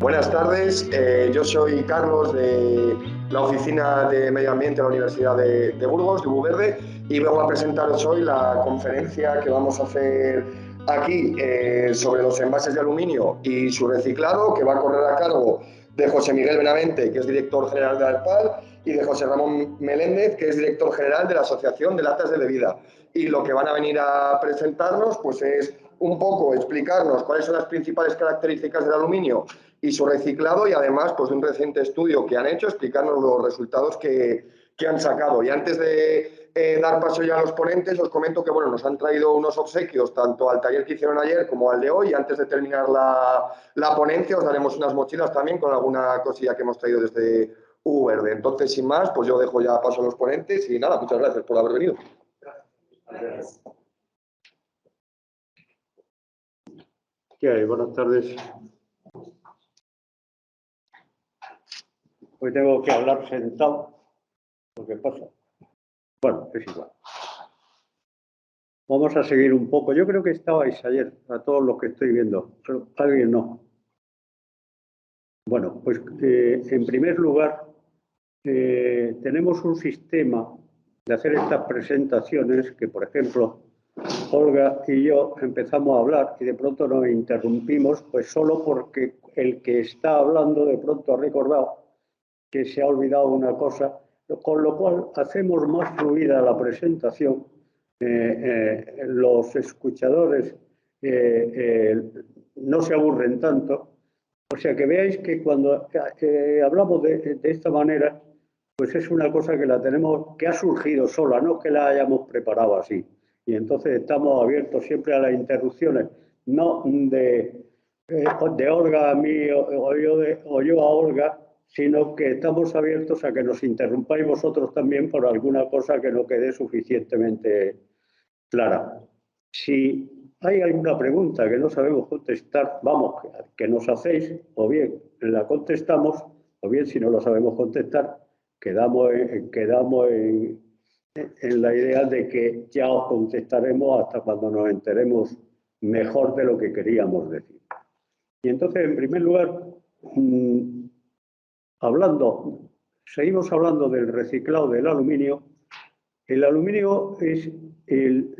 Buenas tardes, yo soy Carlos de la Oficina de Medio Ambiente de la Universidad de Burgos, de UVerde, y vengo a presentaros hoy la conferencia que vamos a hacer aquí sobre los envases de aluminio y su reciclado, que va a correr a cargo de José Miguel Benavente, que es director general de ARPAL, y de José Ramón Meléndez, que es director general de la Asociación de Latas de Bebida. Y lo que van a venir a presentarnos pues es un poco explicarnos cuáles son las principales características del aluminio y su reciclado, y además pues de un reciente estudio que han hecho, explicarnos los resultados que han sacado. Y antes de dar paso ya a los ponentes, os comento que bueno, nos han traído unos obsequios tanto al taller que hicieron ayer como al de hoy, y antes de terminar la ponencia os daremos unas mochilas también con alguna cosilla que hemos traído desde UVerde. Entonces, sin más, pues yo dejo ya paso a los ponentes y nada, muchas gracias por haber venido. Gracias. ¿Qué hay? Buenas tardes. Hoy tengo que hablar sentado. ¿Qué pasa? Bueno, es igual. Vamos a seguir un poco. Yo creo que estabais ayer, a todos los que estoy viendo, pero alguien no. Bueno, pues en primer lugar, tenemos un sistema de hacer estas presentaciones que, por ejemplo, Olga y yo empezamos a hablar y de pronto nos interrumpimos, pues solo porque el que está hablando de pronto ha recordado que se ha olvidado una cosa, con lo cual hacemos más fluida la presentación. Los escuchadores no se aburren tanto. O sea, que veáis que cuando hablamos de esta manera, pues es una cosa que la tenemos, que ha surgido sola, no que la hayamos preparado así. Y entonces estamos abiertos siempre a las interrupciones, no de Olga a mí o yo a Olga, sino que estamos abiertos a que nos interrumpáis vosotros también por alguna cosa que no quede suficientemente clara. Si hay alguna pregunta que no sabemos contestar, vamos, que nos hacéis, o bien la contestamos, o bien si no la sabemos contestar, quedamos en la idea de que ya os contestaremos hasta cuando nos enteremos mejor de lo que queríamos decir. Y entonces, en primer lugar, seguimos hablando del reciclado del aluminio. El aluminio es el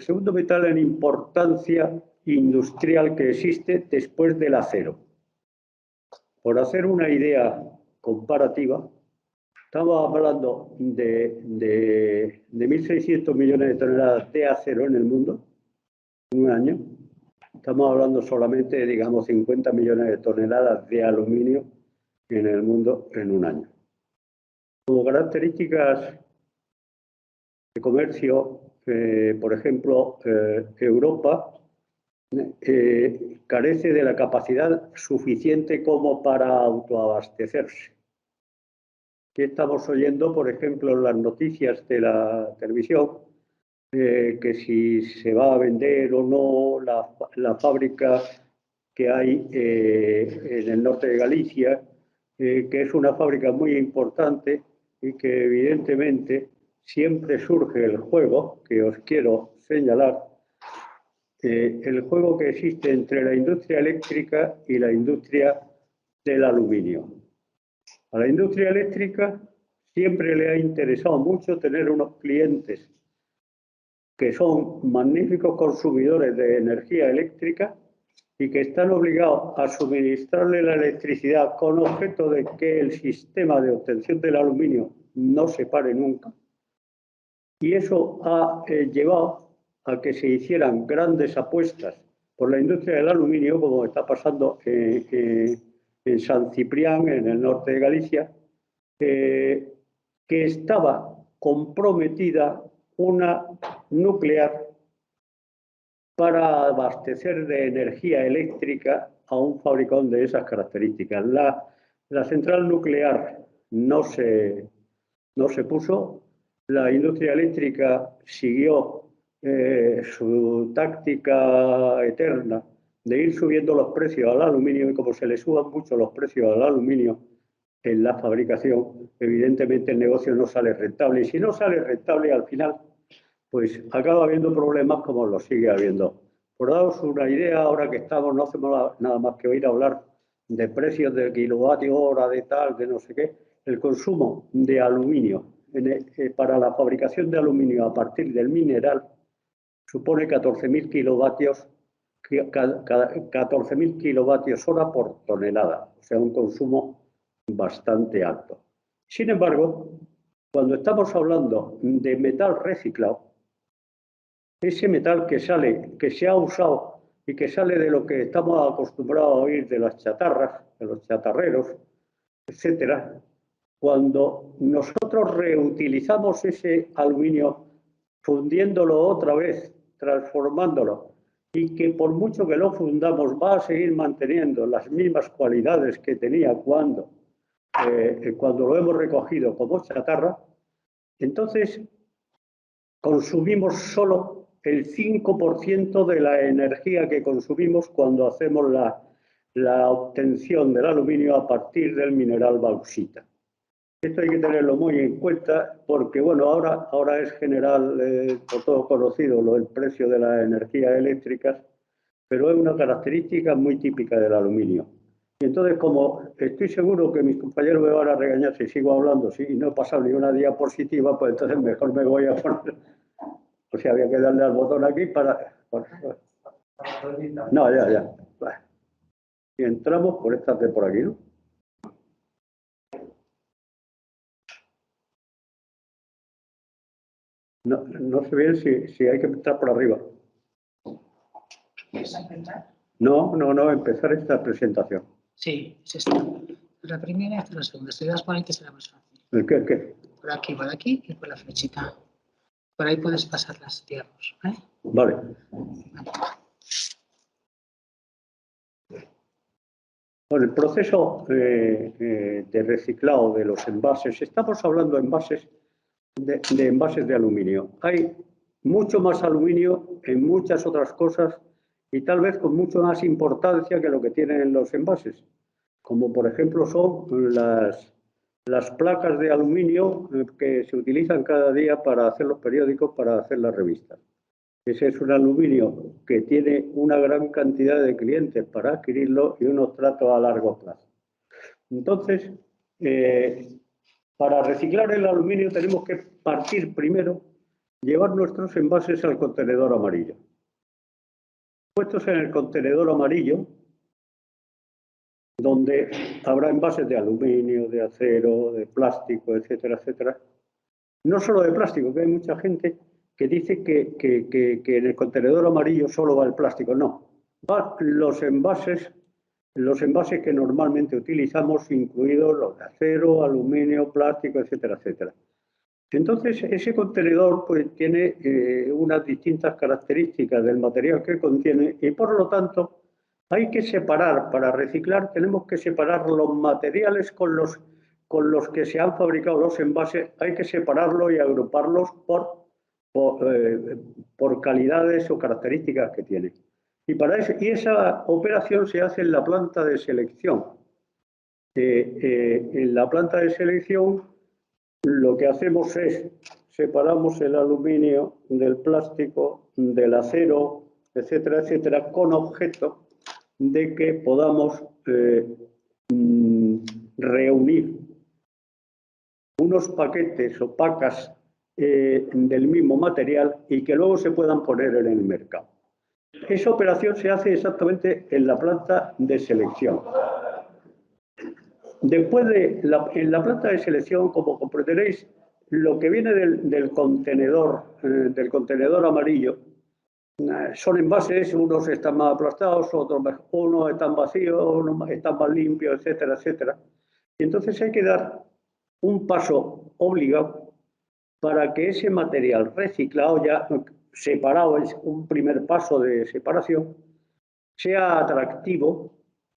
segundo metal en importancia industrial que existe después del acero. Por hacer una idea comparativa, estamos hablando de 1.600 millones de toneladas de acero en el mundo en un año. Estamos hablando solamente, digamos, 50 millones de toneladas de aluminio en el mundo en un año. Como características de comercio, por ejemplo, Europa carece de la capacidad suficiente como para autoabastecerse. Aquí estamos oyendo, por ejemplo, en las noticias de la televisión, que si se va a vender o no la fábrica que hay en el norte de Galicia, que es una fábrica muy importante y que evidentemente siempre surge el juego, que os quiero señalar, el juego que existe entre la industria eléctrica y la industria del aluminio. A la industria eléctrica siempre le ha interesado mucho tener unos clientes que son magníficos consumidores de energía eléctrica y que están obligados a suministrarle la electricidad con objeto de que el sistema de obtención del aluminio no se pare nunca. Y eso ha llevado a que se hicieran grandes apuestas por la industria del aluminio, como está pasando en San Ciprián, en el norte de Galicia, que estaba comprometida una nuclear para abastecer de energía eléctrica a un fabricante de esas características. La central nuclear no se puso, la industria eléctrica siguió su táctica eterna de ir subiendo los precios al aluminio, y como se le suban mucho los precios al aluminio en la fabricación, evidentemente el negocio no sale rentable. Y si no sale rentable, al final, pues acaba habiendo problemas como los sigue habiendo. Por daros una idea, ahora que estamos, no hacemos nada más que oír hablar de precios de kilovatio hora, de tal, de no sé qué, el consumo de aluminio para la fabricación de aluminio a partir del mineral supone 14.000 kilovatios, 14.000 kilovatios hora por tonelada, o sea, un consumo bastante alto. Sin embargo, cuando estamos hablando de metal reciclado, ese metal que se ha usado y que sale de lo que estamos acostumbrados a oír de las chatarras, de los chatarreros, etcétera, cuando nosotros reutilizamos ese aluminio fundiéndolo otra vez, transformándolo, y que por mucho que lo fundamos va a seguir manteniendo las mismas cualidades que tenía cuando lo hemos recogido como chatarra, entonces consumimos solo el 5% de la energía que consumimos cuando hacemos la obtención del aluminio a partir del mineral bauxita. Esto hay que tenerlo muy en cuenta porque, bueno, ahora es general, por todo conocido, el precio de las energías eléctricas, pero es una característica muy típica del aluminio. Y entonces, como estoy seguro que mis compañeros me van a regañar si sigo hablando, si no he pasado ni una diapositiva, pues entonces mejor me voy a poner... O sea, había que darle al botón aquí para... No, ya. Y entramos por esta de por aquí, ¿no? No sé bien si hay que entrar por arriba. ¿Quieres empezar? No, empezar esta presentación. Sí, es esta. La primera y la segunda. Si das por ahí, te será más fácil. ¿El qué? Por aquí y por la flechita. Por ahí puedes pasar las diapos. Vale. Bueno, el proceso de reciclado de los envases, estamos hablando de envases de aluminio. Hay mucho más aluminio en muchas otras cosas y tal vez con mucho más importancia que lo que tienen los envases, como por ejemplo son las placas de aluminio que se utilizan cada día para hacer los periódicos, para hacer las revistas. Ese es un aluminio que tiene una gran cantidad de clientes para adquirirlo y unos tratos a largo plazo. Entonces, para reciclar el aluminio tenemos que partir primero, llevar nuestros envases al contenedor amarillo. Puestos en el contenedor amarillo, donde habrá envases de aluminio, de acero, de plástico, etcétera, etcétera. No solo de plástico, que hay mucha gente que dice que en el contenedor amarillo solo va el plástico. No, van los envases que normalmente utilizamos, incluidos los de acero, aluminio, plástico, etcétera, etcétera. Entonces, ese contenedor pues, tiene unas distintas características del material que contiene y, por lo tanto, hay que separar, para reciclar, tenemos que separar los materiales con los que se han fabricado los envases, hay que separarlos y agruparlos por calidades o características que tienen. Y esa operación se hace en la planta de selección. En la planta de selección lo que hacemos es separamos el aluminio del plástico, del acero, etcétera, etcétera, con objeto de que podamos reunir unos paquetes o pacas del mismo material y que luego se puedan poner en el mercado. Esa operación se hace exactamente en la planta de selección. Después en la planta de selección, como comprenderéis, lo que viene del contenedor amarillo son envases, unos están más aplastados, unos están vacíos, unos están más limpios, etcétera, etcétera. Y entonces hay que dar un paso obligado para que ese material reciclado, ya separado, es un primer paso de separación, sea atractivo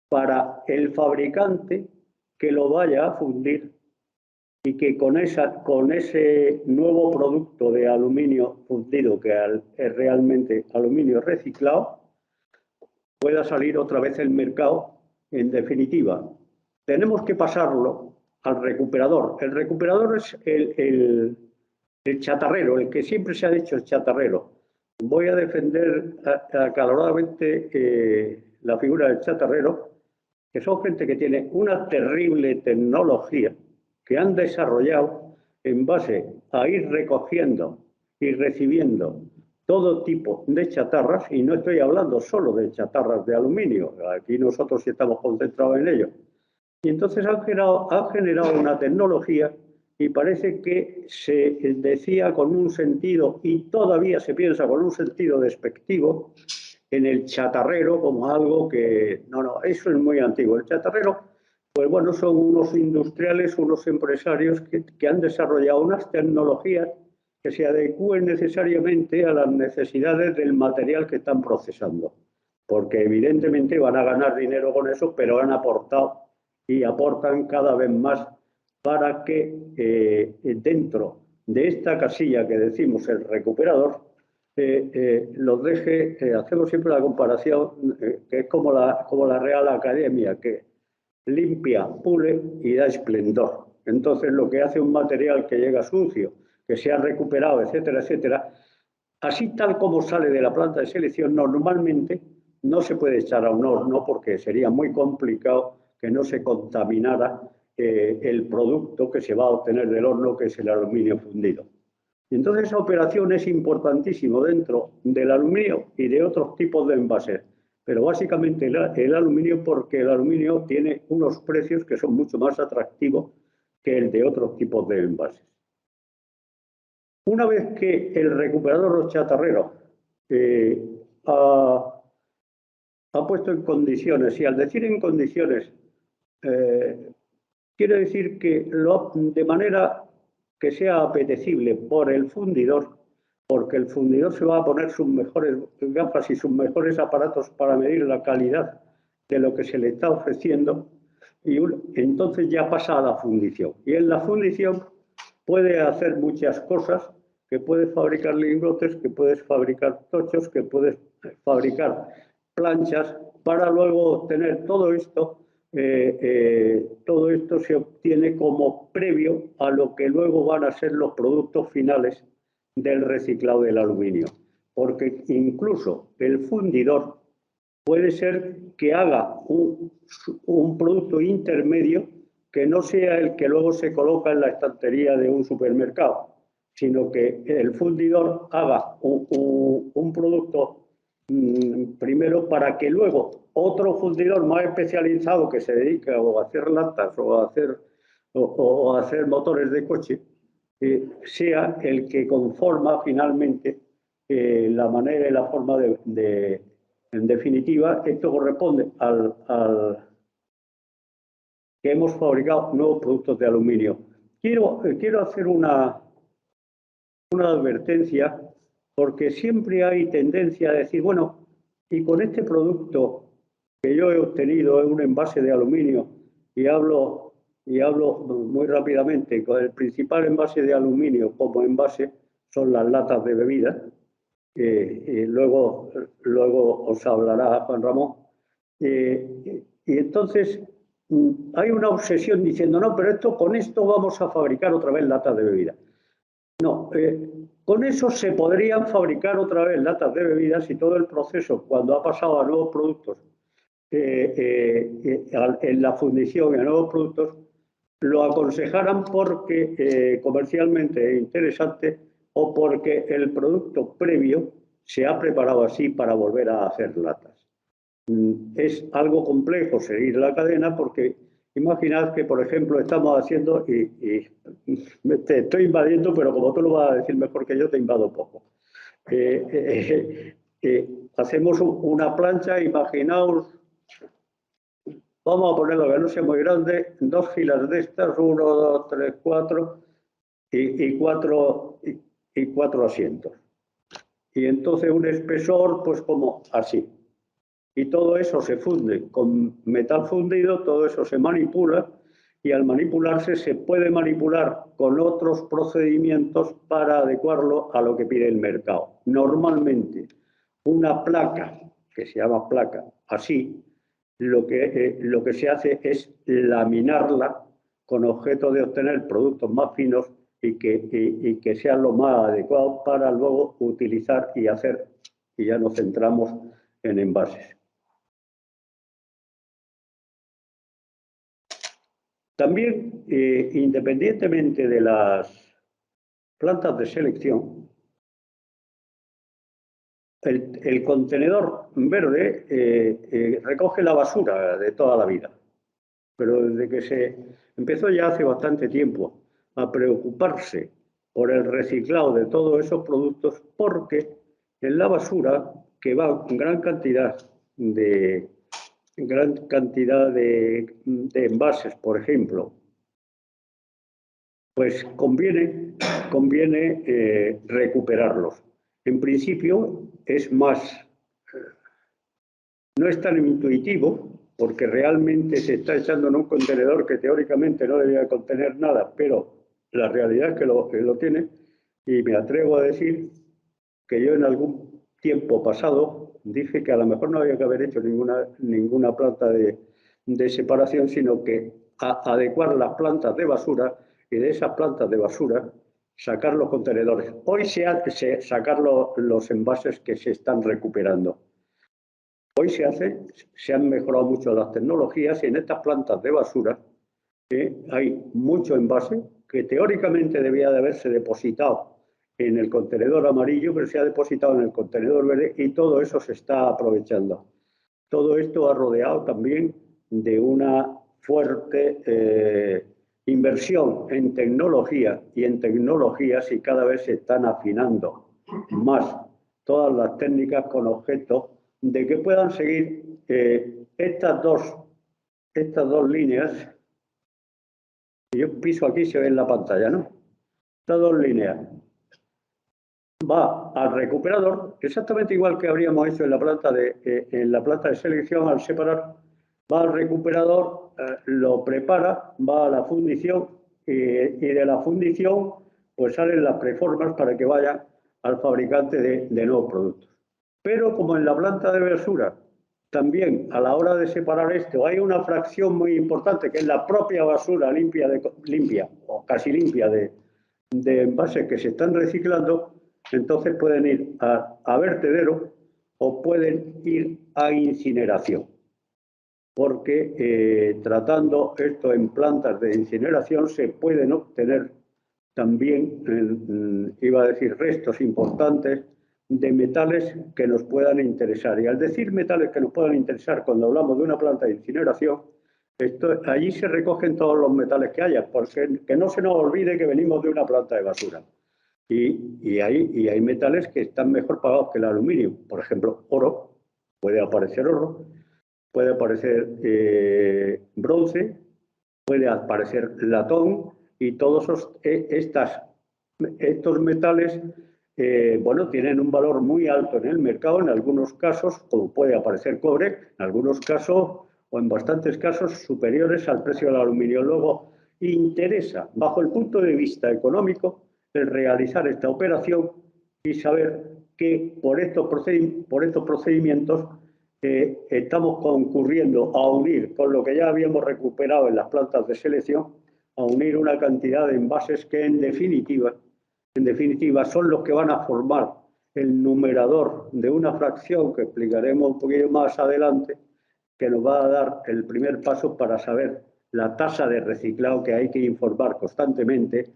para el fabricante que lo vaya a fundir y que con ese nuevo producto de aluminio fundido, que es realmente aluminio reciclado, pueda salir otra vez al mercado. En definitiva, tenemos que pasarlo al recuperador. El recuperador es el chatarrero, el que siempre se ha dicho el chatarrero. Voy a defender acaloradamente la figura del chatarrero, que son gente que tiene una terrible tecnología que han desarrollado en base a ir recogiendo y recibiendo todo tipo de chatarras, y no estoy hablando solo de chatarras de aluminio, aquí nosotros sí estamos concentrados en ello. Y entonces han generado una tecnología y parece que se decía con un sentido, y todavía se piensa con un sentido despectivo, en el chatarrero como algo que, no, eso es muy antiguo. El chatarrero, pues bueno, son unos industriales, unos empresarios que han desarrollado unas tecnologías que se adecúen necesariamente a las necesidades del material que están procesando, porque evidentemente van a ganar dinero con eso, pero han aportado y aportan cada vez más para que dentro de esta casilla que decimos el recuperador, los deje, hacemos siempre la comparación, que es como la Real Academia, que limpia, pule y da esplendor. Entonces, lo que hace un material que llega sucio, que se ha recuperado, etcétera, etcétera, así tal como sale de la planta de selección, normalmente no se puede echar a un horno porque sería muy complicado que no se contaminara el producto que se va a obtener del horno, que es el aluminio fundido. Y entonces esa operación es importantísima dentro del aluminio y de otros tipos de envases, pero básicamente el aluminio, porque el aluminio tiene unos precios que son mucho más atractivos que el de otros tipos de envases. Una vez que el recuperador o chatarrero ha puesto en condiciones, y al decir en condiciones, quiere decir que de manera que sea apetecible por el fundidor, porque el fundidor se va a poner sus mejores gafas y sus mejores aparatos para medir la calidad de lo que se le está ofreciendo, y entonces ya pasa a la fundición. Y en la fundición puede hacer muchas cosas, que puedes fabricar lingotes, que puedes fabricar tochos, que puedes fabricar planchas, para luego obtener todo esto. Todo esto se obtiene como previo a lo que luego van a ser los productos finales del reciclado del aluminio. Porque incluso el fundidor puede ser que haga un producto intermedio que no sea el que luego se coloca en la estantería de un supermercado, sino que el fundidor haga un producto primero para que luego otro fundidor más especializado que se dedique a hacer latas o a hacer motores de coche sea el que conforma finalmente la manera y la forma en definitiva, esto corresponde al que hemos fabricado nuevos productos de aluminio. Quiero hacer una advertencia, porque siempre hay tendencia a decir, bueno, y con este producto que yo he obtenido en un envase de aluminio, y hablo muy rápidamente, con el principal envase de aluminio como envase son las latas de bebida, luego os hablará Juan Ramón. Y entonces hay una obsesión diciendo, no, pero con esto vamos a fabricar otra vez latas de bebida. No, con eso se podrían fabricar otra vez latas de bebidas, y todo el proceso, cuando ha pasado a nuevos productos, en la fundición y a nuevos productos, lo aconsejaran porque comercialmente es interesante o porque el producto previo se ha preparado así para volver a hacer latas. Es algo complejo seguir la cadena, porque imaginad que, por ejemplo, estamos haciendo, y te estoy invadiendo, pero como tú lo vas a decir mejor que yo, te invado poco. Hacemos una plancha, imaginaos, vamos a ponerlo que no sea muy grande, 2 filas de estas, 1, 2, 3, 4, y 4 asientos. Y entonces un espesor, pues como así. Y todo eso se funde con metal fundido, todo eso se manipula, y al manipularse se puede manipular con otros procedimientos para adecuarlo a lo que pide el mercado. Normalmente, una placa, que se llama placa, así, lo que se hace es laminarla con objeto de obtener productos más finos y que sean lo más adecuados para luego utilizar y hacer, y ya nos centramos en envases. También, independientemente de las plantas de selección, el contenedor verde recoge la basura de toda la vida. Pero desde que se empezó ya hace bastante tiempo a preocuparse por el reciclado de todos esos productos, porque en la basura, que va en gran cantidad de envases, por ejemplo, pues conviene recuperarlos. En principio no es tan intuitivo, porque realmente se está echando en un contenedor que teóricamente no debería contener nada, pero la realidad es que lo tiene, y me atrevo a decir que yo en algún tiempo pasado dije que a lo mejor no había que haber hecho ninguna planta de separación, sino que adecuar las plantas de basura y de esas plantas de basura sacar los contenedores. Hoy sacar los envases que se están recuperando. Hoy se han mejorado mucho las tecnologías y en estas plantas de basura hay mucho envase que teóricamente debía de haberse depositado en el contenedor amarillo, pero se ha depositado en el contenedor verde y todo eso se está aprovechando. Todo esto ha rodeado también de una fuerte inversión en tecnología y en tecnologías, y cada vez se están afinando más todas las técnicas con objeto de que puedan seguir estas dos líneas. Yo piso aquí, se ve en la pantalla, ¿no? Estas dos líneas. Va al recuperador, exactamente igual que habríamos hecho en la planta de selección. Al separar, va al recuperador, lo prepara, va a la fundición y de la fundición pues salen las preformas para que vayan al fabricante de nuevos productos. Pero como en la planta de basura, también a la hora de separar esto hay una fracción muy importante que es la propia basura limpia o casi limpia de envases que se están reciclando, entonces pueden ir a vertedero o pueden ir a incineración. Porque tratando esto en plantas de incineración se pueden obtener también, iba a decir, restos importantes de metales que nos puedan interesar. Y al decir metales que nos puedan interesar, cuando hablamos de una planta de incineración, allí se recogen todos los metales que haya, porque que no se nos olvide que venimos de una planta de basura. Y hay metales que están mejor pagados que el aluminio. Por ejemplo, oro, puede aparecer oro, puede aparecer bronce, puede aparecer latón, y todos estos metales bueno, tienen un valor muy alto en el mercado, en algunos casos, como puede aparecer cobre, en algunos casos o en bastantes casos superiores al precio del aluminio. Luego, interesa, bajo el punto de vista económico, el realizar esta operación y saber que por estos procedimientos estamos concurriendo a unir, con lo que ya habíamos recuperado en las plantas de selección, a unir una cantidad de envases que en definitiva son los que van a formar el numerador de una fracción que explicaremos un poquito más adelante, que nos va a dar el primer paso para saber la tasa de reciclado que hay que informar constantemente,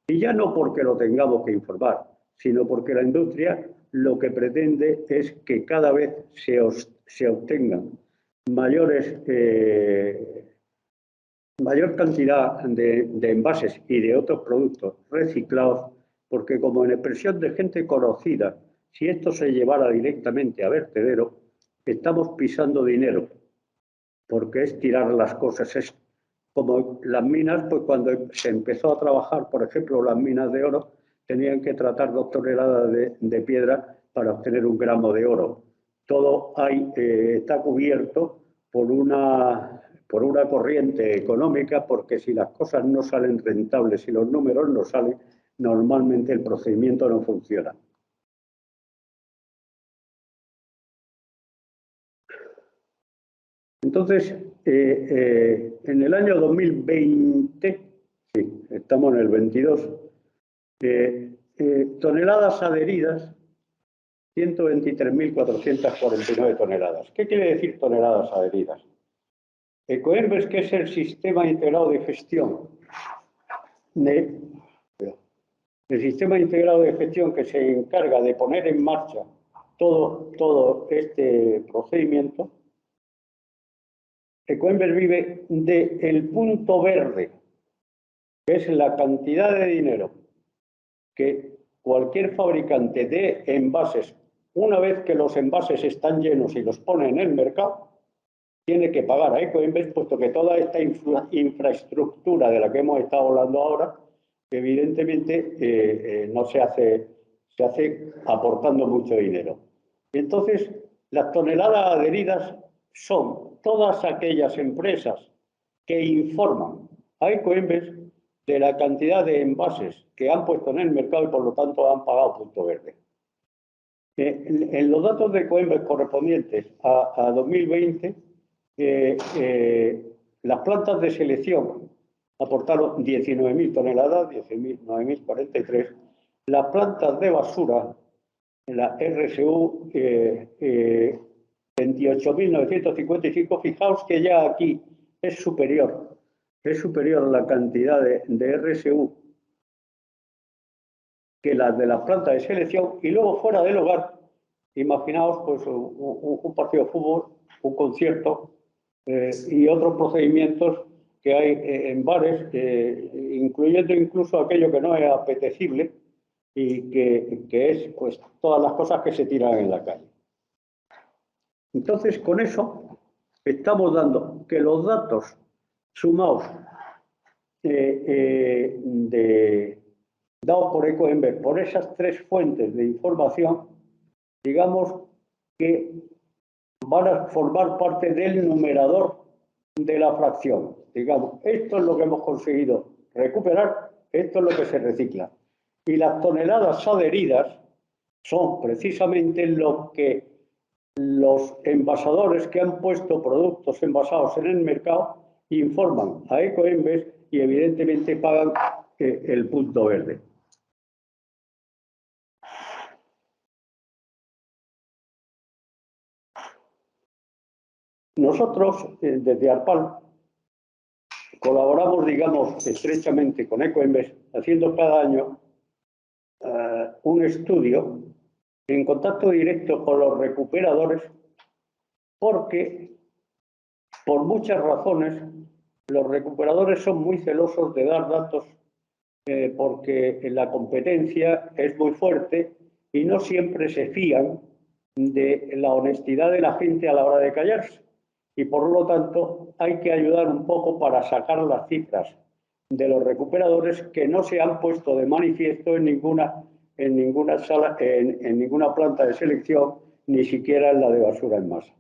y ya no porque lo tengamos que informar, sino porque la industria lo que pretende es que cada vez se obtengan mayor cantidad de envases y de otros productos reciclados, porque como en expresión de gente conocida, si esto se llevara directamente a vertedero, estamos pisando dinero, porque es tirar las cosas. Es como las minas, pues cuando se empezó a trabajar, por ejemplo, las minas de oro, tenían que tratar 2 toneladas de piedra para obtener 1 gramo de oro. Todo está cubierto por una corriente económica, porque si las cosas no salen rentables, si los números no salen, normalmente el procedimiento no funciona. Entonces, en el año 2020, sí, estamos en el 22, toneladas adheridas, 123.449 toneladas. ¿Qué quiere decir toneladas adheridas? Ecoembes, que es el sistema integrado de gestión el sistema integrado de gestión que se encarga de poner en marcha todo este procedimiento. Ecoembes vive del punto verde, que es la cantidad de dinero que cualquier fabricante de envases, una vez que los envases están llenos y los pone en el mercado, tiene que pagar a Ecoembes, puesto que toda esta infraestructura de la que hemos estado hablando ahora, evidentemente no se hace aportando mucho dinero. Entonces, las toneladas adheridas son todas aquellas empresas que informan a Ecoembes de la cantidad de envases que han puesto en el mercado y por lo tanto han pagado punto verde. En los datos de Ecoembes correspondientes a 2020, las plantas de selección aportaron 19.000 toneladas, 19.043. Las plantas de basura, la RSU, 28.955. Fijaos que ya aquí es superior la cantidad de RSU que las de las plantas de selección. Y luego fuera del hogar, imaginaos pues un partido de fútbol, un concierto y otros procedimientos que hay en bares, incluyendo incluso aquello que no es apetecible y que es pues todas las cosas que se tiran en la calle. Entonces, con eso estamos dando que los datos sumados dados por Ecoembes, por esas tres fuentes de información, digamos que van a formar parte del numerador de la fracción. Digamos, esto es lo que hemos conseguido recuperar, esto es lo que se recicla. Y las toneladas adheridas son precisamente lo que los envasadores que han puesto productos envasados en el mercado informan a Ecoembes y evidentemente pagan el punto verde. Nosotros, desde ARPAL, colaboramos, digamos, estrechamente con Ecoembes, haciendo cada año un estudio en contacto directo con los recuperadores, porque, por muchas razones, los recuperadores son muy celosos de dar datos porque la competencia es muy fuerte y no siempre se fían de la honestidad de la gente a la hora de callarse. Y por lo tanto hay que ayudar un poco para sacar las cifras de los recuperadores que no se han puesto de manifiesto en ninguna sala, en ninguna planta de selección, ni siquiera en la de basura en masa.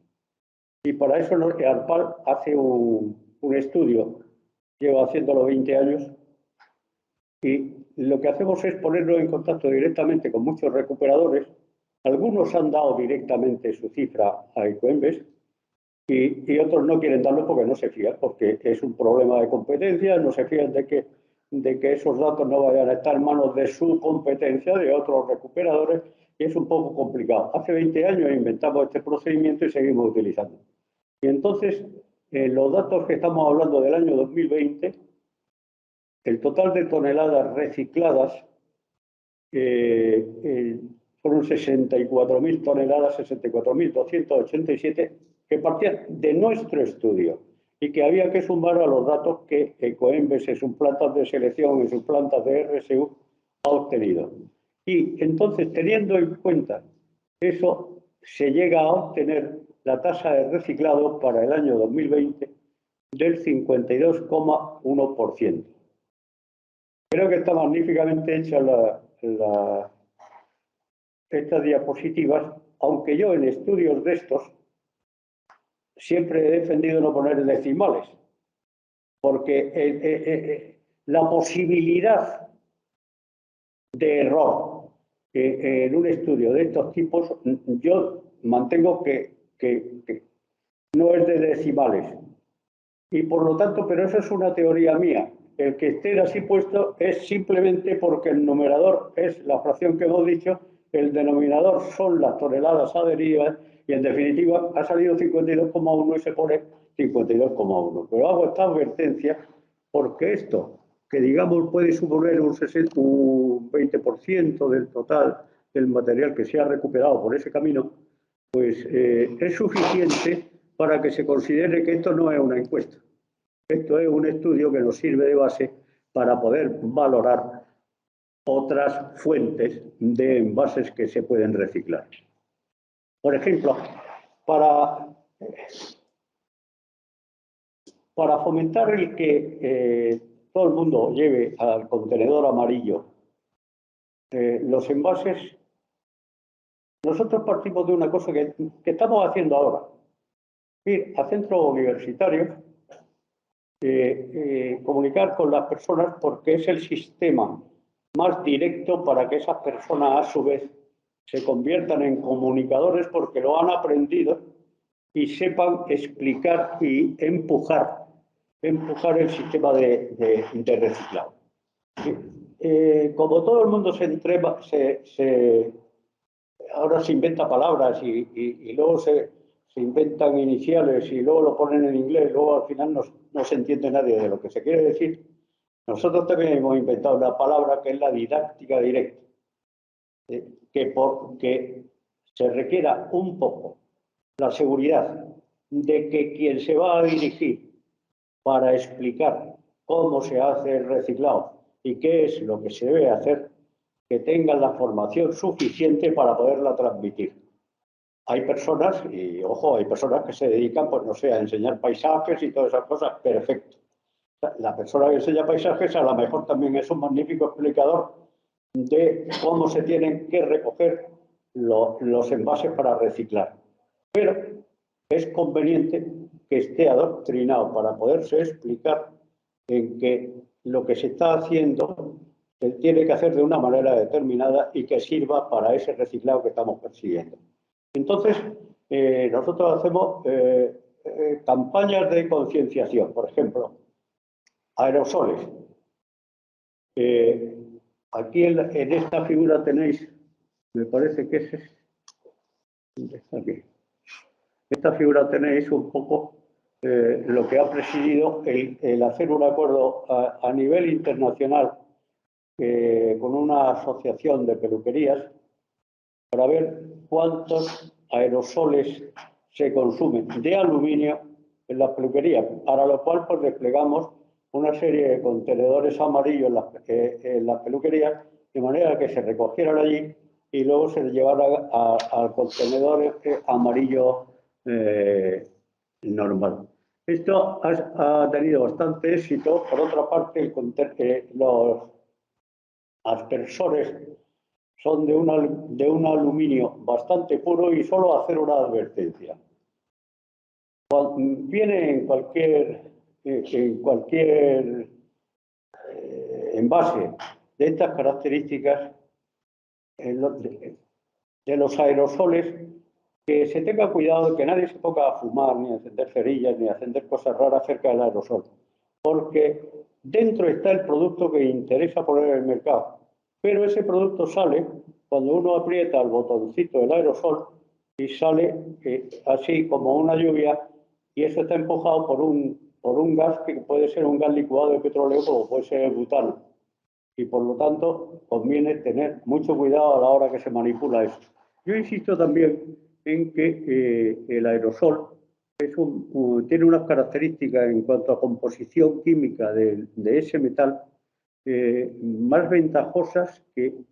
Y para eso ARPAL hace un estudio, lleva haciéndolo 20 años, y lo que hacemos es ponernos en contacto directamente con muchos recuperadores. Algunos han dado directamente su cifra a Ecoembes y otros no quieren darlo porque no se fían, porque es un problema de competencia, no se fían de que esos datos no vayan a estar en manos de su competencia, de otros recuperadores, y es un poco complicado. Hace 20 años inventamos este procedimiento y seguimos utilizando. Y entonces, los datos que estamos hablando del año 2020, el total de toneladas recicladas fueron 64.000 toneladas, 64.287, que partían de nuestro estudio y que había que sumar a los datos que Ecoembes en sus plantas de selección, en sus plantas de RSU, ha obtenido. Y entonces, teniendo en cuenta eso, se llega a obtener la tasa de reciclado para el año 2020 del 52,1%. Creo que está magníficamente hecha estas diapositivas, aunque yo en estudios de estos siempre he defendido no poner decimales, porque la posibilidad de error en un estudio de estos tipos, yo mantengo que no es de decimales. Y por lo tanto, pero eso es una teoría mía. El que esté así puesto es simplemente porque el numerador es la fracción que hemos dicho el denominador son las toneladas adheridas y en definitiva ha salido 52,1 y se pone 52,1. Pero hago esta advertencia porque esto, que digamos puede suponer un 20% del total del material que se ha recuperado por ese camino, pues es suficiente para que se considere que esto no es una encuesta. Esto es un estudio que nos sirve de base para poder valorar otras fuentes de envases que se pueden reciclar. Por ejemplo, para fomentar el que todo el mundo lleve al contenedor amarillo los envases, nosotros partimos de una cosa que estamos haciendo ahora. Ir a centros universitarios, comunicar con las personas porque es el sistema más directo para que esas personas a su vez se conviertan en comunicadores porque lo han aprendido y sepan explicar y empujar el sistema de reciclado. Como todo el mundo ahora se inventa palabras y luego se inventan iniciales y luego lo ponen en inglés, luego al final no se entiende nadie de lo que se quiere decir. Nosotros también hemos inventado una palabra que es la didáctica directa, que se requiera un poco la seguridad de que quien se va a dirigir para explicar cómo se hace el reciclado y qué es lo que se debe hacer, que tengan la formación suficiente para poderla transmitir. Hay personas, y ojo, hay personas que se dedican, pues no sé, a enseñar paisajes y todas esas cosas, perfecto. La persona que enseña paisajes a lo mejor también es un magnífico explicador de cómo se tienen que recoger los envases para reciclar. Pero es conveniente que esté adoctrinado para poderse explicar en que lo que se está haciendo se tiene que hacer de una manera determinada y que sirva para ese reciclado que estamos persiguiendo. Entonces, nosotros hacemos campañas de concienciación, por ejemplo, aerosoles. Aquí en esta figura tenéis, me parece que es aquí. Esta figura tenéis un poco lo que ha presidido el hacer un acuerdo a nivel internacional con una asociación de peluquerías para ver cuántos aerosoles se consumen de aluminio en las peluquerías, para lo cual pues desplegamos una serie de contenedores amarillos en las peluquerías, de manera que se recogieran allí y luego se llevara al contenedor amarillo normal. Esto ha tenido bastante éxito. Por otra parte, los aspersores son de un aluminio bastante puro y solo hacer una advertencia. Viene en cualquier envase de estas características de los aerosoles, que se tenga cuidado de que nadie se ponga a fumar, ni a encender cerillas, ni a encender cosas raras cerca del aerosol, porque dentro está el producto que interesa poner en el mercado, pero ese producto sale cuando uno aprieta el botoncito del aerosol y sale así como una lluvia, y eso está empujado por un gas que puede ser un gas licuado de petróleo como puede ser el butano, y por lo tanto conviene tener mucho cuidado a la hora que se manipula eso. Yo insisto también en que el aerosol tiene unas características en cuanto a composición química de ese metal más ventajosas que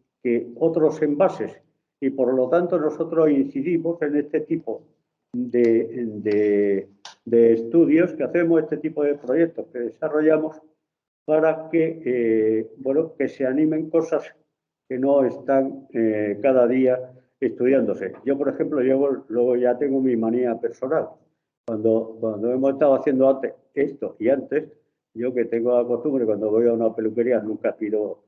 otros envases, y por lo tanto nosotros incidimos en este tipo de estudios que hacemos, este tipo de proyectos que desarrollamos para que, que se animen cosas que no están cada día estudiándose. Yo, por ejemplo, luego ya tengo mi manía personal. Cuando hemos estado haciendo antes esto y antes, yo que tengo la costumbre, cuando voy a una peluquería, nunca pido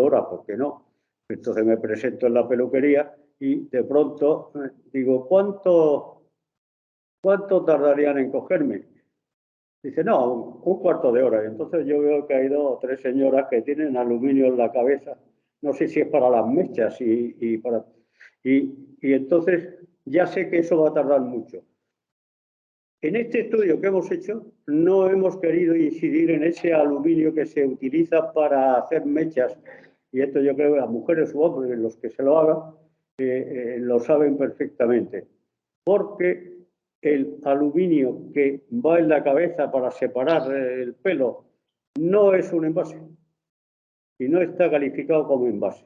hora, porque no. Entonces me presento en la peluquería y de pronto digo, ¿cuánto tardarían en cogerme? Dice, no, un cuarto de hora. Y entonces yo veo que hay 2 o 3 señoras que tienen aluminio en la cabeza, no sé si es para las mechas y entonces ya sé que eso va a tardar mucho. En este estudio que hemos hecho no hemos querido incidir en ese aluminio que se utiliza para hacer mechas, y esto yo creo que las mujeres u hombres, los que se lo hagan, lo saben perfectamente, porque el aluminio que va en la cabeza para separar el pelo no es un envase y no está calificado como envase.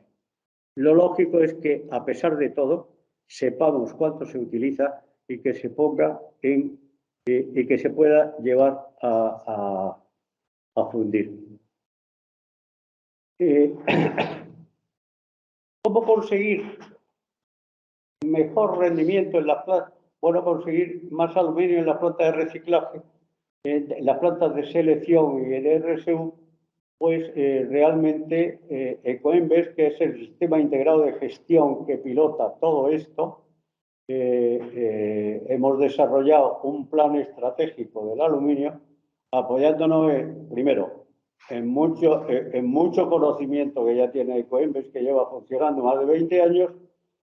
Lo lógico es que, a pesar de todo, sepamos cuánto se utiliza y que se ponga y que se pueda llevar a fundir. ¿Cómo conseguir mejor rendimiento en las plantas? Bueno, conseguir más aluminio en las plantas de reciclaje, en las plantas de selección y en RSU, pues realmente Ecoembes, que es el sistema integrado de gestión que pilota todo esto, hemos desarrollado un plan estratégico del aluminio apoyándonos primero en mucho conocimiento que ya tiene Ecoembes, que lleva funcionando más de 20 años,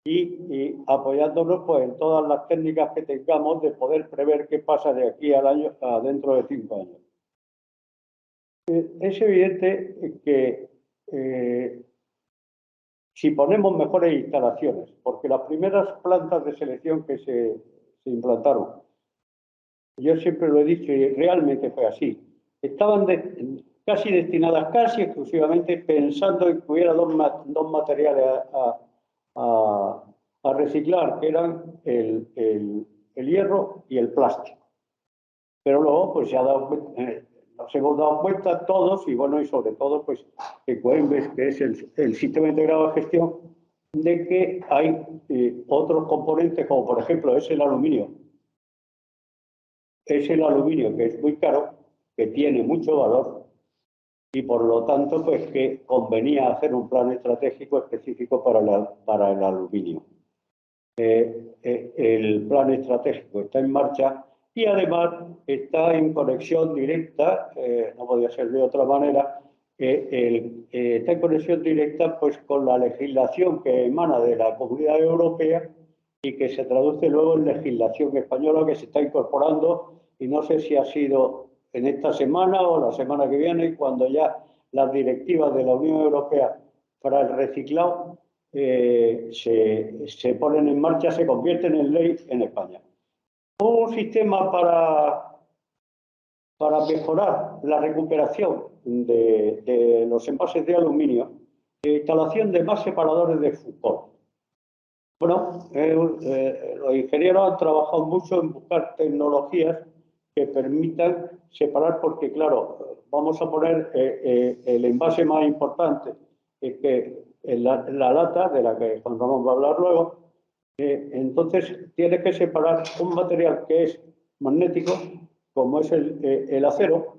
y apoyándonos pues, en todas las técnicas que tengamos de poder prever qué pasa de aquí al año a dentro de 5 años. Es evidente que si ponemos mejores instalaciones, porque las primeras plantas de selección que se implantaron, yo siempre lo he dicho y realmente fue así, estaban casi destinadas casi exclusivamente pensando en que hubiera dos materiales a reciclar, que eran el hierro y el plástico. Pero luego pues se ha dado nos hemos dado cuenta todos, y bueno, y sobre todo, pues, Ecoembes, que es el sistema integrado de gestión, de que hay otros componentes, como por ejemplo es el aluminio. Es el aluminio que es muy caro, que tiene mucho valor, y por lo tanto, pues, que convenía hacer un plan estratégico específico para el aluminio. El plan estratégico está en marcha. Y además está en conexión directa, no podía ser de otra manera, está en conexión directa pues, con la legislación que emana de la Comunidad Europea y que se traduce luego en legislación española que se está incorporando, y no sé si ha sido en esta semana o la semana que viene, cuando ya las directivas de la Unión Europea para el reciclado se ponen en marcha, se convierten en ley en España. Un sistema para mejorar la recuperación de los envases de aluminio, instalación de más separadores de Foucault. Bueno, los ingenieros han trabajado mucho en buscar tecnologías que permitan separar, porque claro, vamos a poner el envase más importante, que la lata, de la que Juan Ramón va a hablar luego. Entonces, tienes que separar un material que es magnético, como es el acero,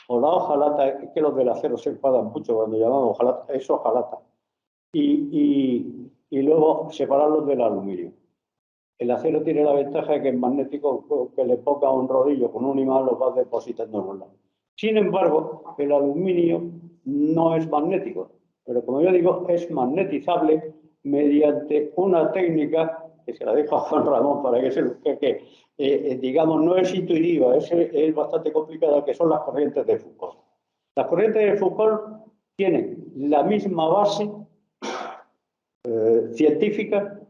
o la hojalata. Es que los del acero se enfadan mucho cuando llamamos hojalata, es hojalata. Y luego separarlos del aluminio. El acero tiene la ventaja de que es magnético, que le ponga un rodillo con un imán, lo vas depositando en un lado. Sin embargo, el aluminio no es magnético, pero como yo digo, es magnetizable mediante una técnica que se la dejo a Juan Ramón para que se lo explique, digamos, no es intuitiva, es bastante complicada, que son las corrientes de Foucault. Las corrientes de Foucault tienen la misma base científica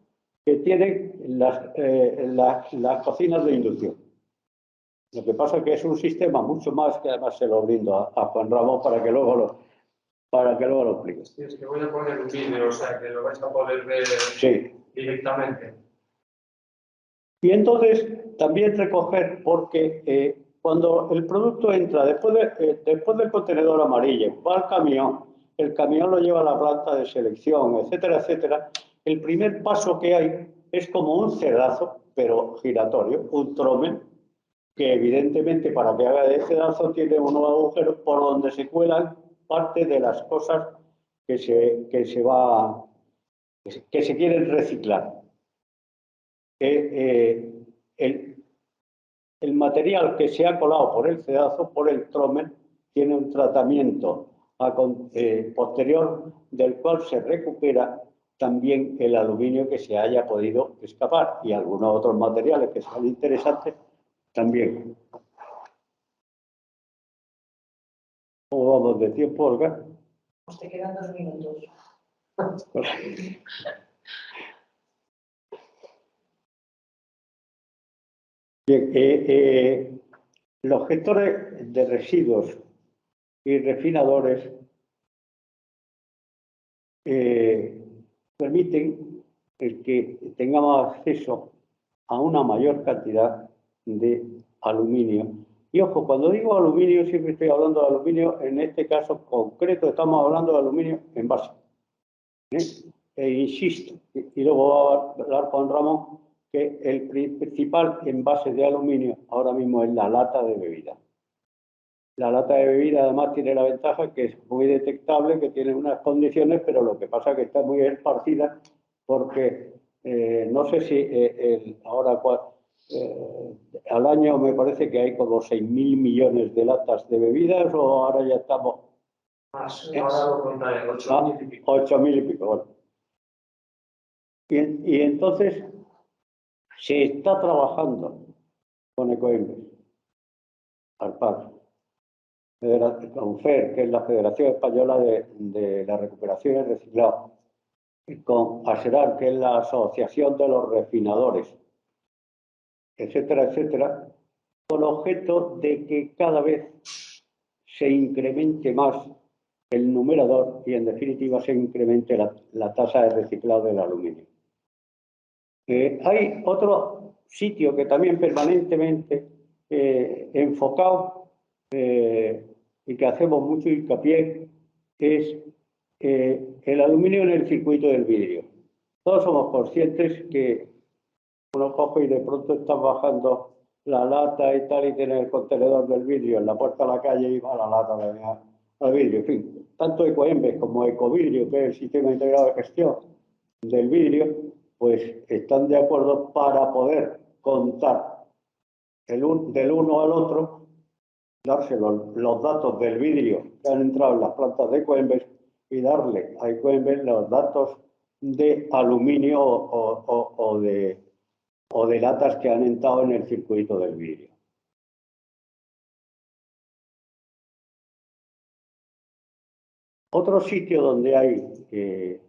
que tienen las cocinas de inducción. Lo que pasa es que es un sistema mucho más, que además se lo brindo a Juan Ramón para que luego lo explique. Sí, es que voy a poner un vídeo, o sea, que lo vais a poder ver directamente. Y entonces también recoger, porque cuando el producto entra después del contenedor amarillo, va al camión, el camión lo lleva a la planta de selección, etcétera, etcétera. El primer paso que hay es como un cedazo, pero giratorio, un tromen, que evidentemente para que haga de cedazo tiene unos agujeros por donde se cuelan parte de las cosas que se quieren reciclar. El material que se ha colado por el cedazo, por el tromen, tiene un tratamiento posterior, del cual se recupera también el aluminio que se haya podido escapar y algunos otros materiales que son interesantes también. ¿Cómo vamos de tiempo, Olga? Pues te quedan 2 minutos. Bien, los gestores de residuos y refinadores permiten el que tengamos acceso a una mayor cantidad de aluminio. Y ojo, cuando digo aluminio, siempre estoy hablando de aluminio, en este caso concreto estamos hablando de aluminio envase. E insisto, y luego voy a hablar con Ramón, que el principal envase de aluminio ahora mismo es la lata de bebida. La lata de bebida además tiene la ventaja que es muy detectable, que tiene unas condiciones, pero lo que pasa es que está muy esparcida porque no sé si ahora al año me parece que hay como 6.000 millones de latas de bebidas o ahora ya estamos... Más, ahora lo contaré, 8.000 y pico. 8.000 y pico, bueno. Y entonces se está trabajando con Ecoembes, ARPAR, con FER, que es la Federación Española de la Recuperación y el Reciclado, con ASERAR, que es la Asociación de los Refinadores, etcétera, etcétera, con objeto de que cada vez se incremente más el numerador y, en definitiva, se incremente la tasa de reciclado del aluminio. Hay otro sitio que también permanentemente enfocado y que hacemos mucho hincapié es el aluminio en el circuito del vidrio. Todos somos conscientes que uno coge y de pronto está bajando la lata y tal y tiene el contenedor del vidrio en la puerta de la calle y va la lata al vidrio. En fin, tanto Ecoembes como Ecovidrio, que es el sistema integrado de gestión del vidrio, pues están de acuerdo para poder contar del uno al otro, darse los datos del vidrio que han entrado en las plantas de Ecoembes y darle a Ecoembes los datos de aluminio o de latas que han entrado en el circuito del vidrio. Otro sitio donde hay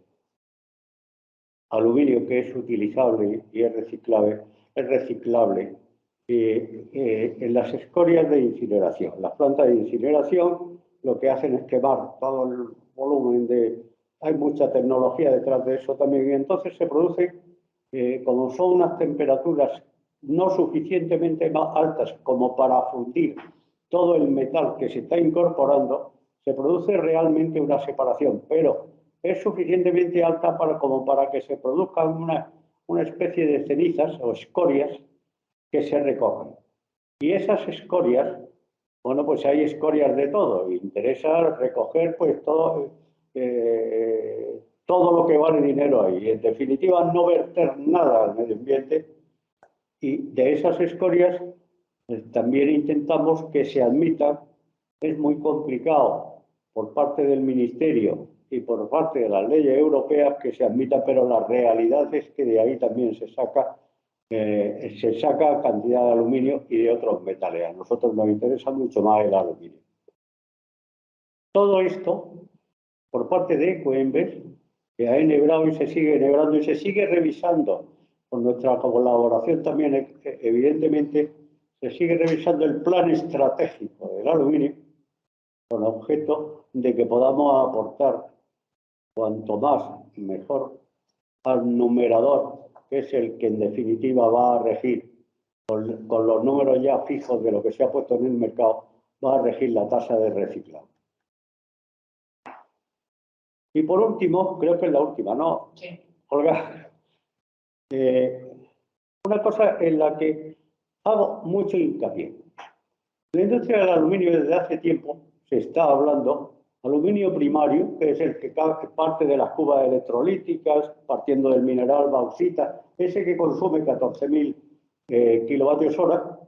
aluminio que es utilizable y es reciclable en las escorias de incineración. Las plantas de incineración lo que hacen es quemar todo el volumen de... Hay mucha tecnología detrás de eso también y entonces se produce, como son unas temperaturas no suficientemente más altas como para fundir todo el metal que se está incorporando, se produce realmente una separación, pero es suficientemente alta como para que se produzcan una especie de cenizas o escorias que se recogen. Y esas escorias, bueno, pues hay escorias de todo. Y interesa recoger pues todo lo que vale dinero ahí. Y en definitiva no verter nada al medio ambiente. Y de esas escorias también intentamos que se admitan. Es muy complicado por parte del Ministerio y por parte de las leyes europeas que se admita, pero la realidad es que de ahí también se saca cantidad de aluminio y de otros metales. A nosotros nos interesa mucho más el aluminio. Todo esto, por parte de Ecoembes, que ha enhebrado y se sigue enhebrando y se sigue revisando, con nuestra colaboración también, evidentemente, se sigue revisando el plan estratégico del aluminio, con objeto de que podamos aportar cuanto más mejor al numerador, que es el que en definitiva va a regir, con los números ya fijos de lo que se ha puesto en el mercado, va a regir la tasa de reciclado. Y por último, creo que es la última, ¿no? Sí. Olga, una cosa en la que hago mucho hincapié. La industria del aluminio desde hace tiempo se está hablando aluminio primario, que es el que parte de las cubas electrolíticas, partiendo del mineral bauxita, ese que consume 14.000 kilovatios hora,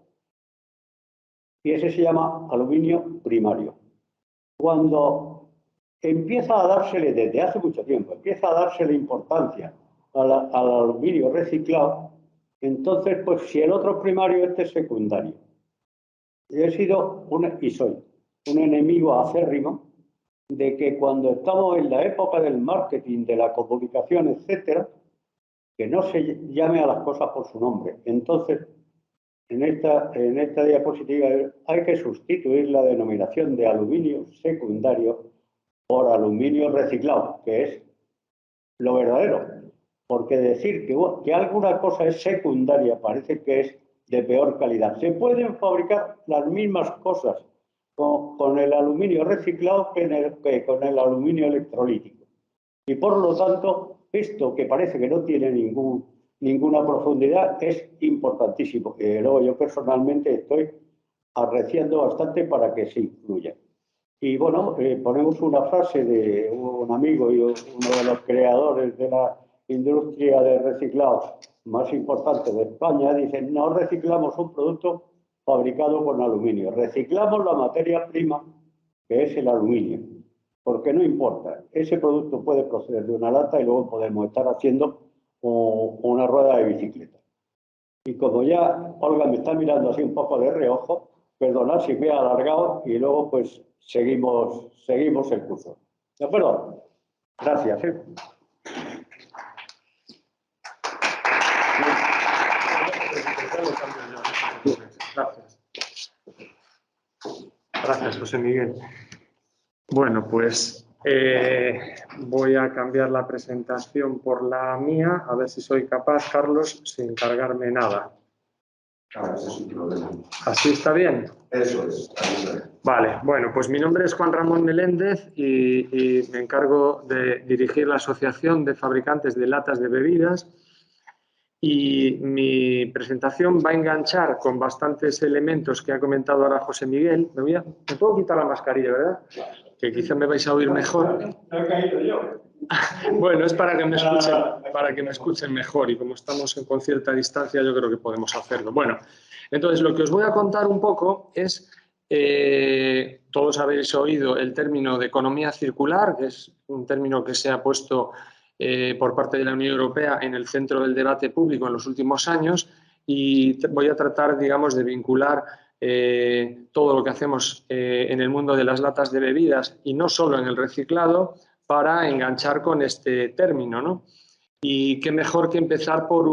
y ese se llama aluminio primario. Cuando empieza a dársele, desde hace mucho tiempo, empieza a dársele importancia al aluminio reciclado. Entonces, pues si el otro primario, este es secundario. He sido y soy un enemigo acérrimo de que cuando estamos en la época del marketing, de la comunicación, etcétera, que no se llame a las cosas por su nombre. Entonces, en esta diapositiva hay que sustituir la denominación de aluminio secundario por aluminio reciclado, que es lo verdadero. Porque decir que alguna cosa es secundaria parece que es de peor calidad. Se pueden fabricar las mismas cosas con el aluminio reciclado que con el aluminio electrolítico. Y por lo tanto, esto que parece que no tiene ninguna profundidad es importantísimo. Luego yo personalmente estoy arreciando bastante para que se incluya. Y bueno, ponemos una frase de un amigo y uno de los creadores de la industria de reciclado más importante de España. Dice: no reciclamos un producto fabricado con aluminio, reciclamos la materia prima, que es el aluminio. Porque no importa, ese producto puede proceder de una lata y luego podemos estar haciendo una rueda de bicicleta. Y como ya Olga me está mirando así un poco de reojo, perdonad si me he alargado y luego pues seguimos el curso. ¿De acuerdo? Gracias. Gracias. Gracias, José Miguel. Bueno, pues voy a cambiar la presentación por la mía, a ver si soy capaz, Carlos, sin cargarme nada. Claro, ese es un problema. ¿Así está bien? Eso es. Vale, bueno, pues mi nombre es Juan Ramón Meléndez y me encargo de dirigir la Asociación de Fabricantes de Latas de Bebidas. Y mi presentación va a enganchar con bastantes elementos que ha comentado ahora José Miguel. Me puedo quitar la mascarilla, ¿verdad? Que quizá me vais a oír mejor. No he caído yo. Bueno, es para que me escuchen mejor, y como estamos con cierta distancia yo creo que podemos hacerlo. Bueno, entonces lo que os voy a contar un poco es, todos habéis oído el término de economía circular, que es un término que se ha puesto por parte de la Unión Europea en el centro del debate público en los últimos años, y voy a tratar, digamos, de vincular todo lo que hacemos en el mundo de las latas de bebidas y no solo en el reciclado para enganchar con este término, ¿no? Y qué mejor que empezar por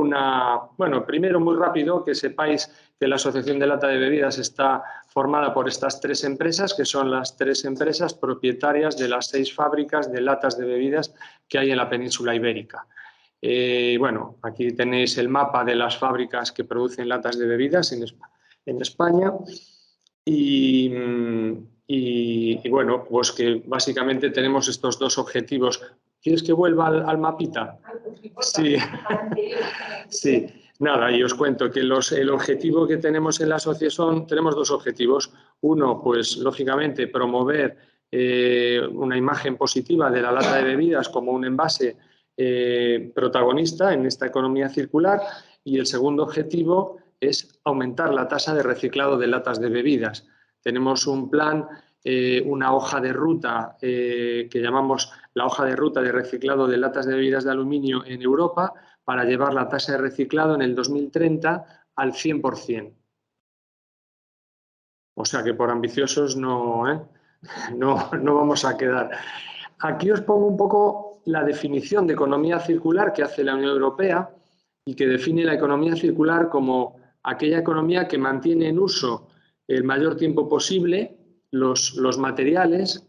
bueno, primero, muy rápido, que sepáis que la Asociación de Lata de Bebidas está formada por estas 3 empresas, que son las 3 empresas propietarias de las 6 fábricas de latas de bebidas que hay en la península ibérica. Bueno, aquí tenéis el mapa de las fábricas que producen latas de bebidas en España. Y bueno, pues que básicamente tenemos estos 2 objetivos. ¿Quieres que vuelva al mapita? Sí. Sí. Nada, y os cuento que el objetivo que tenemos en la asociación, tenemos 2 objetivos. Uno, pues lógicamente promover una imagen positiva de la lata de bebidas como un envase protagonista en esta economía circular, y el segundo objetivo es aumentar la tasa de reciclado de latas de bebidas. Tenemos un plan, una hoja de ruta que llamamos la hoja de ruta de reciclado de latas de bebidas de aluminio en Europa, para llevar la tasa de reciclado en el 2030 al 100%. O sea que por ambiciosos no vamos a quedar. Aquí os pongo un poco la definición de economía circular que hace la Unión Europea, y que define la economía circular como aquella economía que mantiene en uso el mayor tiempo posible los materiales,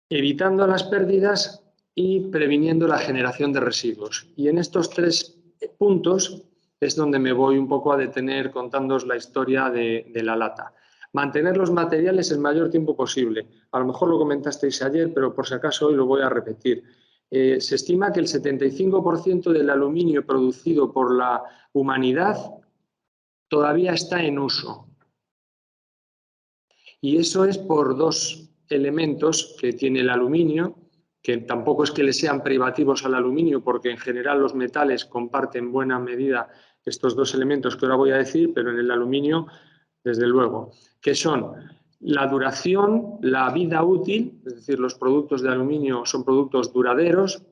evitando las pérdidas y previniendo la generación de residuos. Y en estos 3 puntos es donde me voy un poco a detener contándoos la historia de la lata. Mantener los materiales el mayor tiempo posible. A lo mejor lo comentasteis ayer, pero por si acaso hoy lo voy a repetir. Se estima que el 75% del aluminio producido por la humanidad todavía está en uso. Y eso es por 2 elementos que tiene el aluminio, que tampoco es que le sean privativos al aluminio, porque en general los metales comparten en buena medida estos 2 elementos que ahora voy a decir, pero en el aluminio, desde luego, que son la duración, la vida útil, es decir, los productos de aluminio son productos duraderos.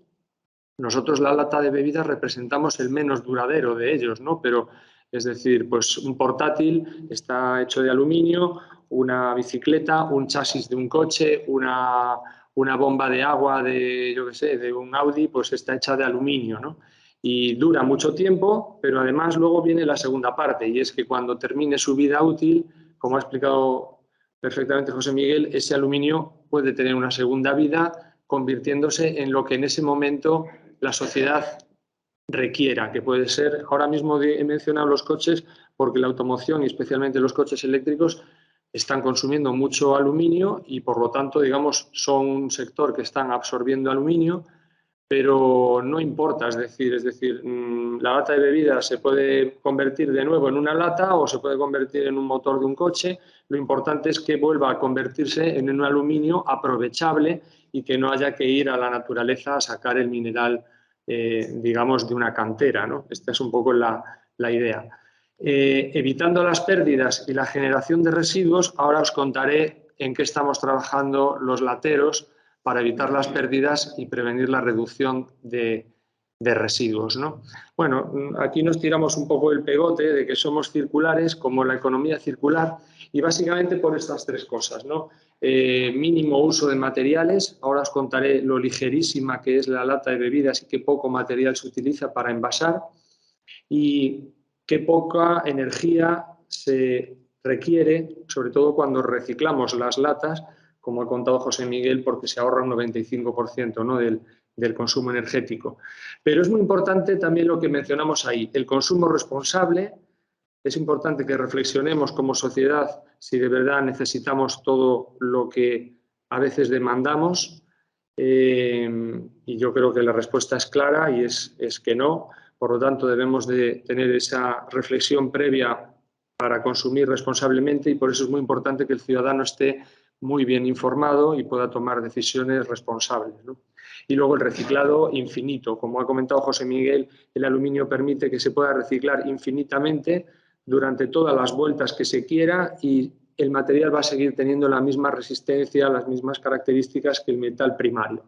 Nosotros la lata de bebidas representamos el menos duradero de ellos, ¿no? Pero, es decir, pues un portátil está hecho de aluminio, una bicicleta, un chasis de un coche, una bomba de agua de, yo qué sé, de un Audi, pues está hecha de aluminio, ¿no? Y dura mucho tiempo, pero además luego viene la segunda parte, y es que cuando termine su vida útil, como ha explicado perfectamente José Miguel, ese aluminio puede tener una segunda vida convirtiéndose en lo que en ese momento la sociedad requiera, que puede ser, ahora mismo he mencionado los coches, porque la automoción y especialmente los coches eléctricos están consumiendo mucho aluminio y por lo tanto, digamos, son un sector que están absorbiendo aluminio, pero no importa, es decir, la lata de bebidas se puede convertir de nuevo en una lata o se puede convertir en un motor de un coche. Lo importante es que vuelva a convertirse en un aluminio aprovechable y que no haya que ir a la naturaleza a sacar el mineral, digamos, de una cantera, ¿no? Esta es un poco la idea. Evitando las pérdidas y la generación de residuos, ahora os contaré en qué estamos trabajando los lateros para evitar las pérdidas y prevenir la reducción de residuos, ¿no? Bueno, aquí nos tiramos un poco el pegote de que somos circulares, como la economía circular, y básicamente por estas tres cosas, ¿no? Mínimo uso de materiales, ahora os contaré lo ligerísima que es la lata de bebidas y qué poco material se utiliza para envasar, y qué poca energía se requiere, sobre todo cuando reciclamos las latas, como ha contado José Miguel, porque se ahorra un 95%, ¿no?, del consumo energético. Pero es muy importante también lo que mencionamos ahí, el consumo responsable. Es importante que reflexionemos como sociedad si de verdad necesitamos todo lo que a veces demandamos, y yo creo que la respuesta es clara y es que no. Por lo tanto, debemos de tener esa reflexión previa para consumir responsablemente, y por eso es muy importante que el ciudadano esté muy bien informado y pueda tomar decisiones responsables, ¿no? Y luego el reciclado infinito. Como ha comentado José Miguel, el aluminio permite que se pueda reciclar infinitamente durante todas las vueltas que se quiera, y el material va a seguir teniendo la misma resistencia, las mismas características que el metal primario.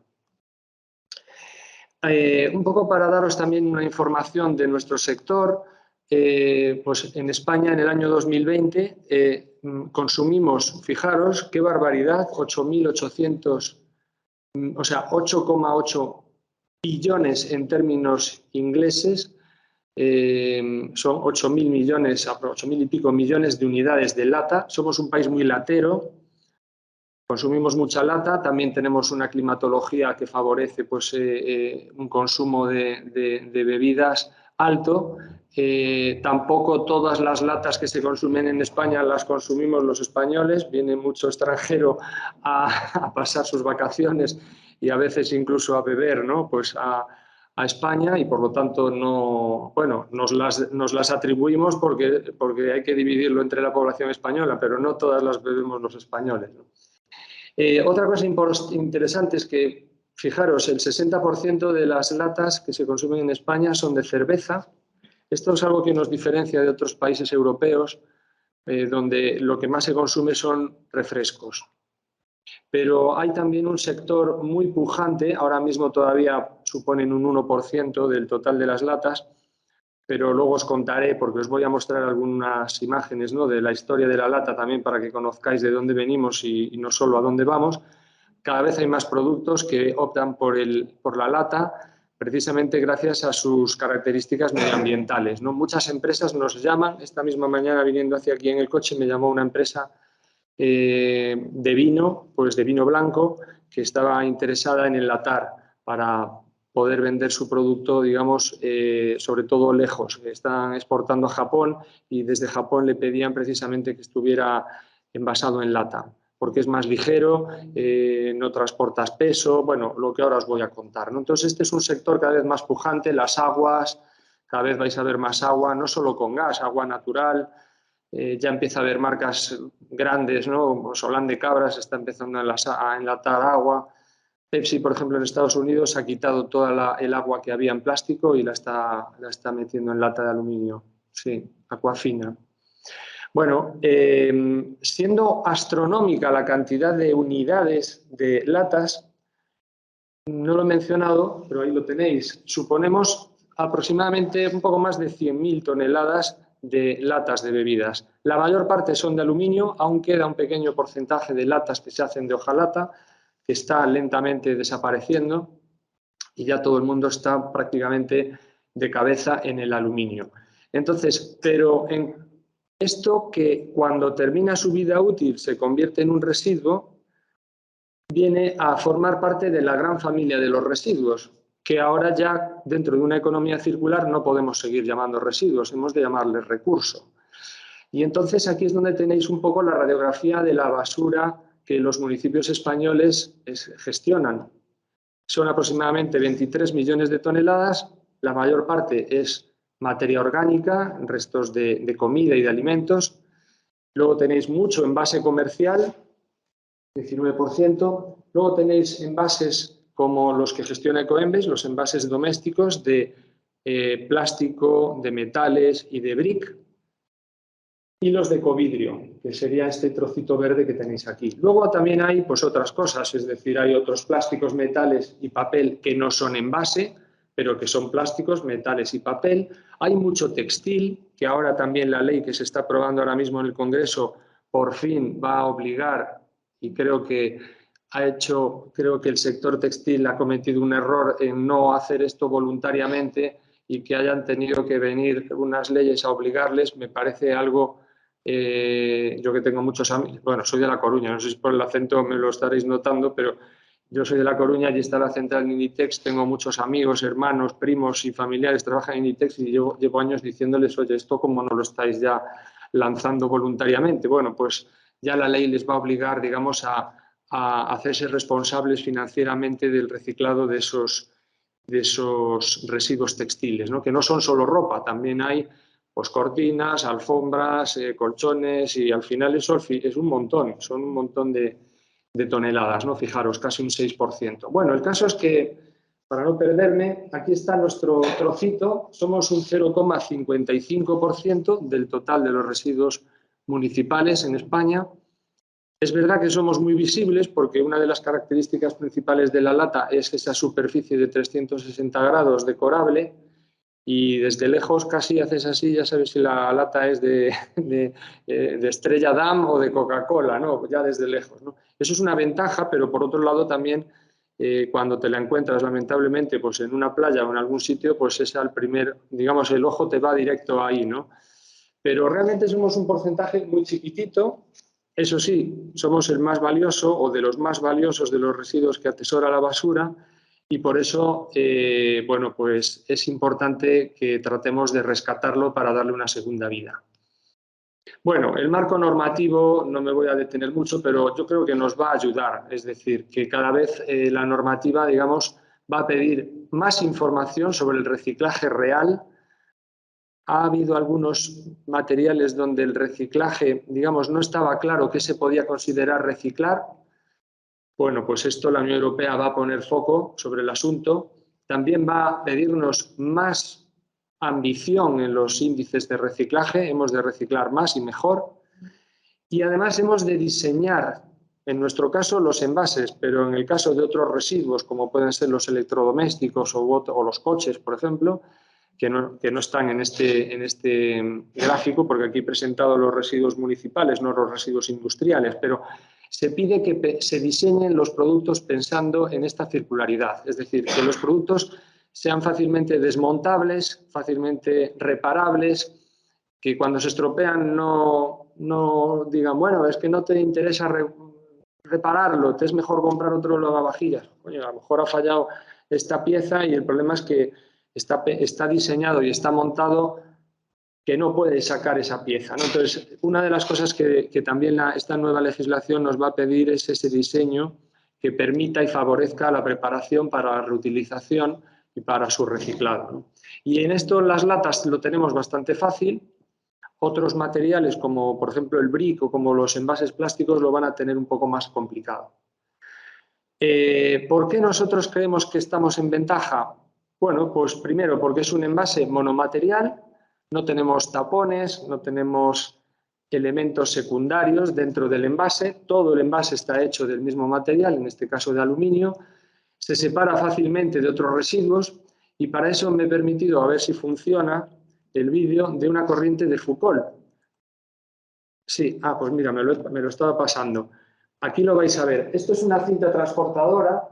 Un poco para daros también una información de nuestro sector, pues en España en el año 2020 consumimos, fijaros qué barbaridad, 8.800, o sea, 8,8 billones en términos ingleses, son 8.000 millones, 8.000 y pico millones de unidades de lata. Somos un país muy latero. Consumimos mucha lata, también tenemos una climatología que favorece pues, un consumo de bebidas alto. Tampoco todas las latas que se consumen en España las consumimos los españoles. Viene mucho extranjero a pasar sus vacaciones y a veces incluso a beber, ¿no?, pues a España, y por lo tanto no, bueno, nos las atribuimos porque hay que dividirlo entre la población española, pero no todas las bebemos los españoles, ¿no? Otra cosa interesante es que, fijaros, el 60% de las latas que se consumen en España son de cerveza. Esto es algo que nos diferencia de otros países europeos, donde lo que más se consume son refrescos. Pero hay también un sector muy pujante, ahora mismo todavía suponen un 1% del total de las latas, pero luego os contaré, porque os voy a mostrar algunas imágenes, ¿no?, de la historia de la lata también, para que conozcáis de dónde venimos y no solo a dónde vamos. Cada vez hay más productos que optan por la lata, precisamente gracias a sus características medioambientales, ¿no? Muchas empresas nos llaman. Esta misma mañana, viniendo hacia aquí en el coche, me llamó una empresa de vino, pues de vino blanco, que estaba interesada en enlatar para poder vender su producto, digamos, sobre todo lejos. Están exportando a Japón y desde Japón le pedían precisamente que estuviera envasado en lata, porque es más ligero, no transportas peso, bueno, lo que ahora os voy a contar, ¿no? Entonces, este es un sector cada vez más pujante. Las aguas, cada vez vais a ver más agua, no solo con gas, agua natural. Ya empieza a haber marcas grandes, ¿no? Solán de Cabras está empezando a enlatar agua. Pepsi, por ejemplo, en Estados Unidos ha quitado toda el agua que había en plástico y la está metiendo en lata de aluminio. Sí, Aquafina. Bueno, siendo astronómica la cantidad de unidades de latas, no lo he mencionado, pero ahí lo tenéis, suponemos aproximadamente un poco más de 100.000 toneladas de latas de bebidas. La mayor parte son de aluminio, aún queda un pequeño porcentaje de latas que se hacen de hojalata, que está lentamente desapareciendo y ya todo el mundo está prácticamente de cabeza en el aluminio. Entonces, pero en esto que cuando termina su vida útil se convierte en un residuo, viene a formar parte de la gran familia de los residuos, que ahora ya dentro de una economía circular no podemos seguir llamando residuos, hemos de llamarles recurso. Y entonces aquí es donde tenéis un poco la radiografía de la basura que los municipios españoles gestionan. Son aproximadamente 23 millones de toneladas, la mayor parte es materia orgánica, restos de comida y de alimentos. Luego tenéis mucho envase comercial, 19%. Luego tenéis envases como los que gestiona Ecoembes, los envases domésticos de plástico, de metales y de brick. Y los de ecovidrio, que sería este trocito verde que tenéis aquí. Luego también hay pues, otras cosas, es decir, hay otros plásticos, metales y papel que no son envase, pero que son plásticos, metales y papel. Hay mucho textil, que ahora también la ley que se está aprobando ahora mismo en el Congreso por fin va a obligar, y creo que el sector textil ha cometido un error en no hacer esto voluntariamente y que hayan tenido que venir unas leyes a obligarles, me parece algo... yo que tengo muchos amigos, bueno, soy de La Coruña, no sé si por el acento me lo estaréis notando, pero yo soy de La Coruña, allí está la central de Inditex, tengo muchos amigos, hermanos, primos y familiares que trabajan en Inditex y llevo años diciéndoles, oye, esto cómo no lo estáis ya lanzando voluntariamente. Bueno, pues ya la ley les va a obligar, digamos, a hacerse responsables financieramente del reciclado de esos residuos textiles, ¿no? Que no son solo ropa, también hay pues cortinas, alfombras, colchones y al final eso es un montón, son un montón de toneladas, ¿no? Fijaros, casi un 6%. Bueno, el caso es que, para no perderme, aquí está nuestro trocito, somos un 0,55% del total de los residuos municipales en España. Es verdad que somos muy visibles porque una de las características principales de la lata es esa superficie de 360 grados decorable, y desde lejos casi haces así, ya sabes si la lata es de Estrella Damm o de Coca-Cola, ¿no? Ya desde lejos, ¿no? Eso es una ventaja, pero por otro lado también cuando te la encuentras lamentablemente pues en una playa o en algún sitio, pues es al primer, digamos, el ojo te va directo ahí, ¿no? Pero realmente somos un porcentaje muy chiquitito. Eso sí, somos el más valioso o de los más valiosos de los residuos que atesora la basura. Y por eso, bueno, pues es importante que tratemos de rescatarlo para darle una segunda vida. Bueno, el marco normativo no me voy a detener mucho, pero yo creo que nos va a ayudar. Es decir, que cada vez la normativa, digamos, va a pedir más información sobre el reciclaje real. Ha habido algunos materiales donde el reciclaje, digamos, no estaba claro qué se podía considerar reciclar. Bueno, pues esto la Unión Europea va a poner foco sobre el asunto. También va a pedirnos más ambición en los índices de reciclaje. Hemos de reciclar más y mejor. Y además hemos de diseñar, en nuestro caso, los envases, pero en el caso de otros residuos, como pueden ser los electrodomésticos o los coches, por ejemplo, que no están en este gráfico, porque aquí he presentado los residuos municipales, no los residuos industriales, pero se pide que se diseñen los productos pensando en esta circularidad, es decir, que los productos sean fácilmente desmontables, fácilmente reparables, que cuando se estropean no digan, bueno, es que no te interesa repararlo, te es mejor comprar otro lavavajillas. Oye, a lo mejor ha fallado esta pieza y el problema es que está diseñado y está montado que no puede sacar esa pieza, ¿no? Entonces, una de las cosas que también esta nueva legislación nos va a pedir es ese diseño que permita y favorezca la preparación para la reutilización y para su reciclado, ¿no? Y en esto las latas lo tenemos bastante fácil. Otros materiales como por ejemplo el brick o como los envases plásticos lo van a tener un poco más complicado. ¿Por qué nosotros creemos que estamos en ventaja? Bueno, pues primero porque es un envase monomaterial, no tenemos tapones, no tenemos elementos secundarios dentro del envase. Todo el envase está hecho del mismo material, en este caso de aluminio. Se separa fácilmente de otros residuos y para eso me he permitido, a ver si funciona, el vídeo de una corriente de Foucault. Sí, pues mira, me lo estaba pasando. Aquí lo vais a ver. Esto es una cinta transportadora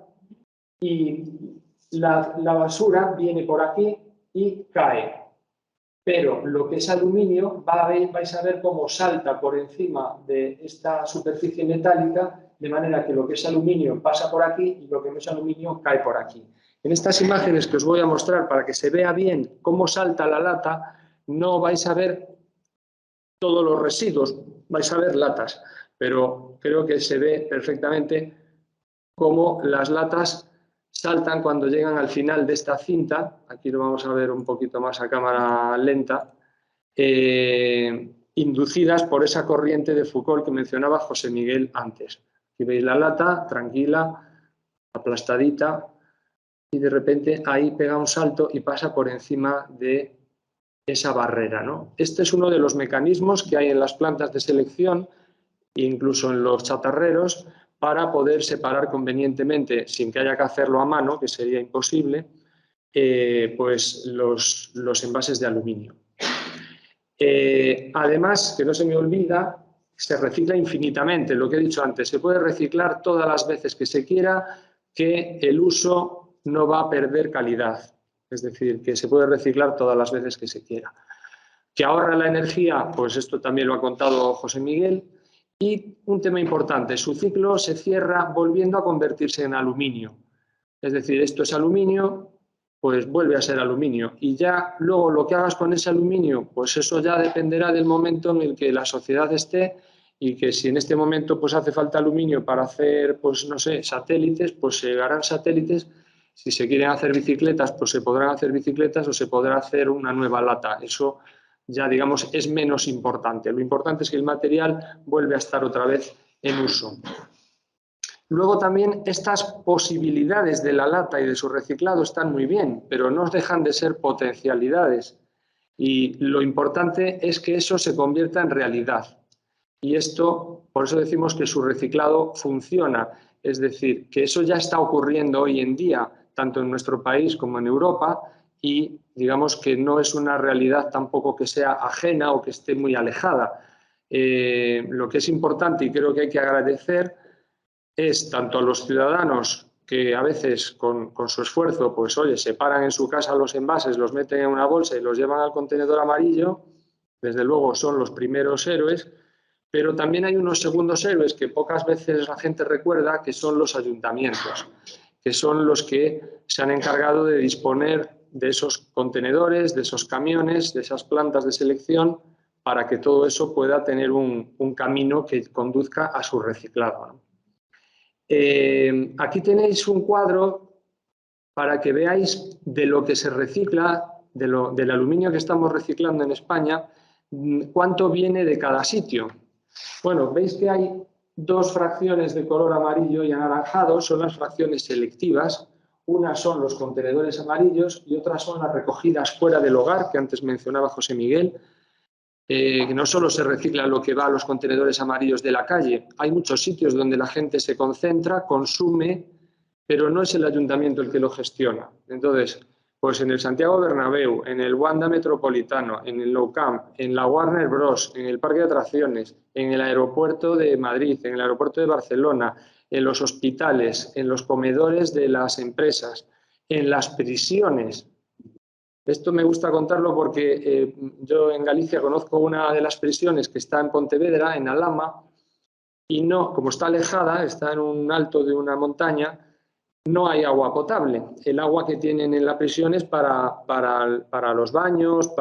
y la basura viene por aquí y cae. Pero lo que es aluminio, vais a ver cómo salta por encima de esta superficie metálica, de manera que lo que es aluminio pasa por aquí y lo que no es aluminio cae por aquí. En estas imágenes que os voy a mostrar, para que se vea bien cómo salta la lata, no vais a ver todos los residuos, vais a ver latas, pero creo que se ve perfectamente cómo las latas saltan cuando llegan al final de esta cinta. Aquí lo vamos a ver un poquito más a cámara lenta, inducidas por esa corriente de Foucault que mencionaba José Miguel antes. Aquí veis la lata, tranquila, aplastadita, y de repente ahí pega un salto y pasa por encima de esa barrera, ¿no? Este es uno de los mecanismos que hay en las plantas de selección, incluso en los chatarreros, para poder separar convenientemente, sin que haya que hacerlo a mano, que sería imposible, pues los envases de aluminio. Además, que no se me olvida, se recicla infinitamente, lo que he dicho antes, se puede reciclar todas las veces que se quiera, que el uso no va a perder calidad. Es decir, que se puede reciclar todas las veces que se quiera. Que ahorra la energía, pues esto también lo ha contado José Miguel. Y un tema importante, su ciclo se cierra volviendo a convertirse en aluminio. Es decir, esto es aluminio, pues vuelve a ser aluminio. Y ya luego lo que hagas con ese aluminio, pues eso ya dependerá del momento en el que la sociedad esté, y que si en este momento pues hace falta aluminio para hacer, pues no sé, satélites, pues se harán satélites. Si se quieren hacer bicicletas, pues se podrán hacer bicicletas o se podrá hacer una nueva lata. Eso ya, digamos, es menos importante. Lo importante es que el material vuelve a estar otra vez en uso. Luego también estas posibilidades de la lata y de su reciclado están muy bien, pero no dejan de ser potencialidades. Y lo importante es que eso se convierta en realidad. Y esto, por eso decimos que su reciclado funciona. Es decir, que eso ya está ocurriendo hoy en día, tanto en nuestro país como en Europa, y digamos que no es una realidad tampoco que sea ajena o que esté muy alejada. Lo que es importante y creo que hay que agradecer es tanto a los ciudadanos que a veces con su esfuerzo, pues oye, separan en su casa los envases, los meten en una bolsa y los llevan al contenedor amarillo, desde luego son los primeros héroes, pero también hay unos segundos héroes que pocas veces la gente recuerda, que son los ayuntamientos, que son los que se han encargado de disponer de esos contenedores, de esos camiones, de esas plantas de selección, para que todo eso pueda tener un camino que conduzca a su reciclado, ¿no? Aquí tenéis un cuadro para que veáis de lo que se recicla, del aluminio que estamos reciclando en España, cuánto viene de cada sitio. Bueno, veis que hay dos fracciones de color amarillo y anaranjado, son las fracciones selectivas. Unas son los contenedores amarillos y otras son las recogidas fuera del hogar, que antes mencionaba José Miguel. Que no solo se recicla lo que va a los contenedores amarillos de la calle, hay muchos sitios donde la gente se concentra, consume, pero no es el ayuntamiento el que lo gestiona. Entonces, pues en el Santiago Bernabéu, en el Wanda Metropolitano, en el Nou Camp, en la Warner Bros., en el Parque de Atracciones, en el aeropuerto de Madrid, en el aeropuerto de Barcelona, en los hospitales, en los comedores de las empresas, en las prisiones. Esto me gusta contarlo porque yo en Galicia conozco una de las prisiones que está en Pontevedra, en Alhama, y no, como está alejada, está en un alto de una montaña, no hay agua potable. El agua que tienen en la prisión es para los baños,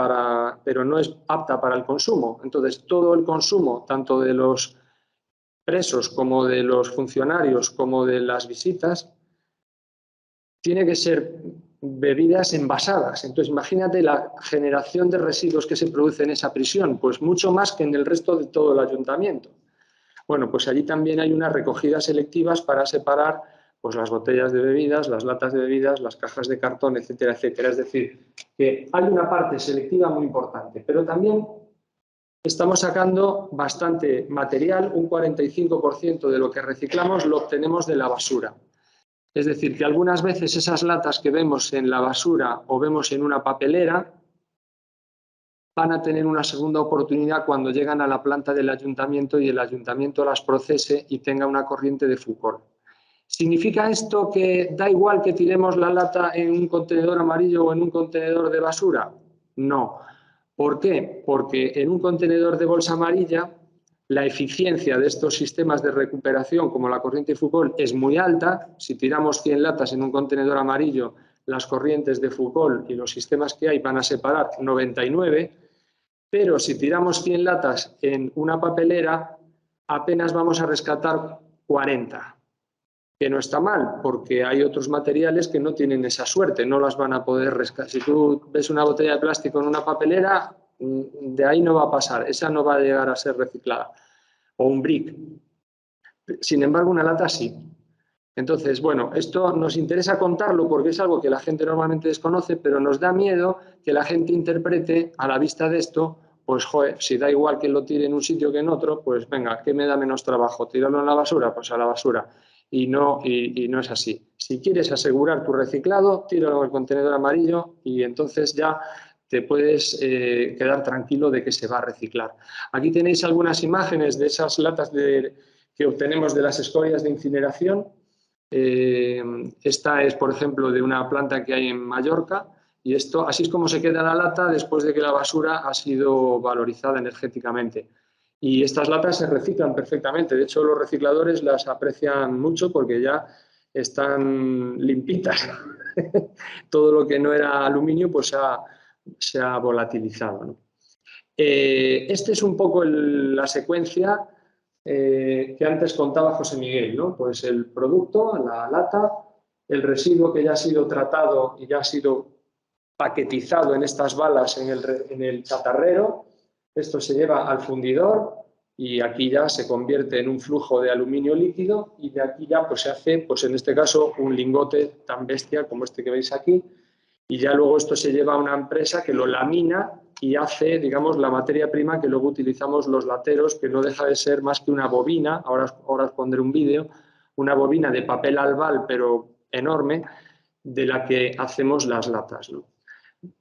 pero no es apta para el consumo. Entonces, todo el consumo, tanto de los presos como de los funcionarios, como de las visitas, tiene que ser bebidas envasadas. Entonces, imagínate la generación de residuos que se produce en esa prisión, pues mucho más que en el resto de todo el ayuntamiento. Bueno, pues allí también hay unas recogidas selectivas para separar pues, las botellas de bebidas, las latas de bebidas, las cajas de cartón, etcétera, etcétera. Es decir, que hay una parte selectiva muy importante, pero también estamos sacando bastante material, un 45% de lo que reciclamos lo obtenemos de la basura. Es decir, que algunas veces esas latas que vemos en la basura o vemos en una papelera van a tener una segunda oportunidad cuando llegan a la planta del ayuntamiento y el ayuntamiento las procese y tenga una corriente de Foucault. ¿Significa esto que da igual que tiremos la lata en un contenedor amarillo o en un contenedor de basura? No. ¿Por qué? Porque en un contenedor de bolsa amarilla la eficiencia de estos sistemas de recuperación como la corriente Foucault es muy alta. Si tiramos 100 latas en un contenedor amarillo, las corrientes de Foucault y los sistemas que hay van a separar 99, pero si tiramos 100 latas en una papelera, apenas vamos a rescatar 40. Que no está mal, porque hay otros materiales que no tienen esa suerte, no las van a poder rescatar. Si tú ves una botella de plástico en una papelera, de ahí no va a pasar, esa no va a llegar a ser reciclada. O un brick. Sin embargo, una lata sí. Entonces, bueno, esto nos interesa contarlo porque es algo que la gente normalmente desconoce, pero nos da miedo que la gente interprete a la vista de esto, pues joder, si da igual que lo tire en un sitio que en otro, pues venga, ¿qué me da menos trabajo? ¿Tirarlo en la basura? Pues a la basura. Y no es así. Si quieres asegurar tu reciclado, tíralo en el contenedor amarillo y entonces ya te puedes quedar tranquilo de que se va a reciclar. Aquí tenéis algunas imágenes de esas latas que obtenemos de las escorias de incineración. Esta es, por ejemplo, de una planta que hay en Mallorca y esto, así es como se queda la lata después de que la basura ha sido valorizada energéticamente. Y estas latas se reciclan perfectamente. De hecho, los recicladores las aprecian mucho porque ya están limpitas. Todo lo que no era aluminio pues se ha volatilizado, ¿no? Esta es un poco la secuencia que antes contaba José Miguel, ¿no? Pues el producto, la lata, el residuo que ya ha sido tratado y ya ha sido paquetizado en estas balas en el chatarrero. Esto se lleva al fundidor y aquí ya se convierte en un flujo de aluminio líquido y de aquí ya pues se hace, pues en este caso, un lingote tan bestia como este que veis aquí. Y ya luego esto se lleva a una empresa que lo lamina y hace, digamos, la materia prima que luego utilizamos los lateros, que no deja de ser más que una bobina, ahora os pondré un vídeo, una bobina de papel albal, pero enorme, de la que hacemos las latas, ¿no?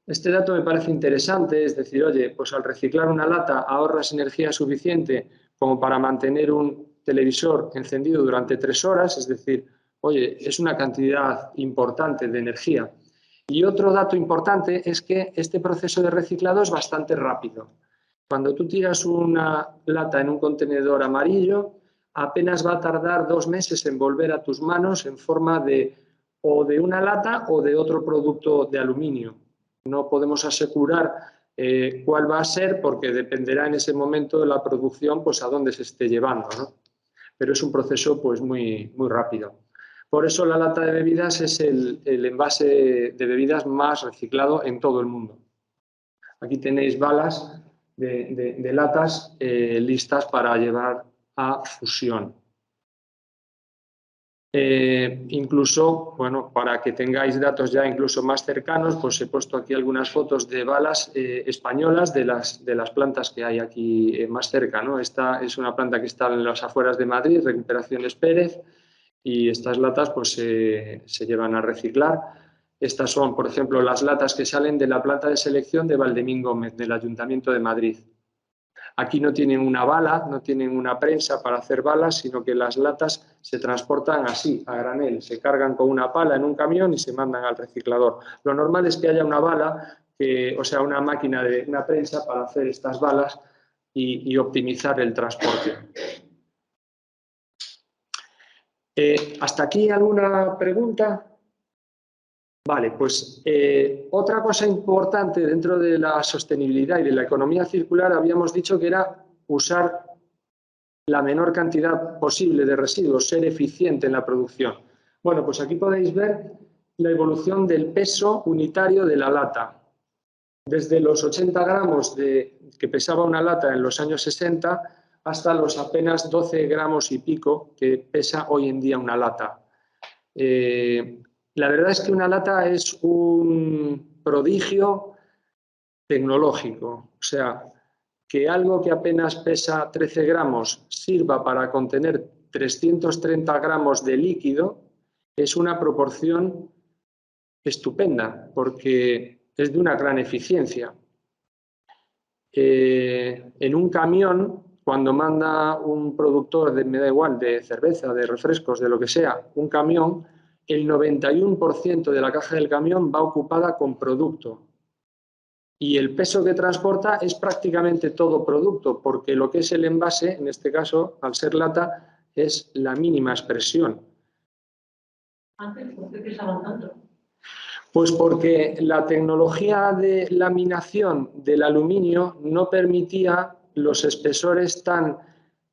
Este dato me parece interesante, es decir, oye, pues al reciclar una lata ahorras energía suficiente como para mantener un televisor encendido durante 3 horas, es decir, oye, es una cantidad importante de energía. Y otro dato importante es que este proceso de reciclado es bastante rápido. Cuando tú tiras una lata en un contenedor amarillo, apenas va a tardar 2 meses en volver a tus manos en forma o de una lata o de otro producto de aluminio. No podemos asegurar cuál va a ser porque dependerá en ese momento de la producción pues a dónde se esté llevando, ¿no? Pero es un proceso pues muy, muy rápido. Por eso la lata de bebidas es el envase de bebidas más reciclado en todo el mundo. Aquí tenéis balas de latas listas para llevar a fusión. Incluso, bueno, para que tengáis datos ya incluso más cercanos, pues he puesto aquí algunas fotos de balas españolas de las plantas que hay aquí más cerca, ¿no? Esta es una planta que está en las afueras de Madrid, Recuperaciones Pérez, y estas latas pues se llevan a reciclar. Estas son, por ejemplo, las latas que salen de la planta de selección de Valdemín Gómez, del Ayuntamiento de Madrid. Aquí no tienen una bala, no tienen una prensa para hacer balas, sino que las latas se transportan así, a granel. Se cargan con una pala en un camión y se mandan al reciclador. Lo normal es que haya una bala, o sea, una máquina de una prensa para hacer estas balas y optimizar el transporte. ¿Hasta aquí alguna pregunta? Vale, pues otra cosa importante dentro de la sostenibilidad y de la economía circular habíamos dicho que era usar la menor cantidad posible de residuos, ser eficiente en la producción. Bueno, pues aquí podéis ver la evolución del peso unitario de la lata. Desde los 80 gramos que pesaba una lata en los años 60 hasta los apenas 12 gramos y pico que pesa hoy en día una lata. La verdad es que una lata es un prodigio tecnológico. O sea, que algo que apenas pesa 13 gramos sirva para contener 330 gramos de líquido es una proporción estupenda, porque es de una gran eficiencia. En un camión, cuando manda un productor, me da igual, de cerveza, de refrescos, de lo que sea, un camión, el 91% de la caja del camión va ocupada con producto. Y el peso que transporta es prácticamente todo producto, porque lo que es el envase, en este caso, al ser lata, es la mínima expresión. Antes, ¿por qué pesaban tanto? Pues porque la tecnología de laminación del aluminio no permitía los espesores tan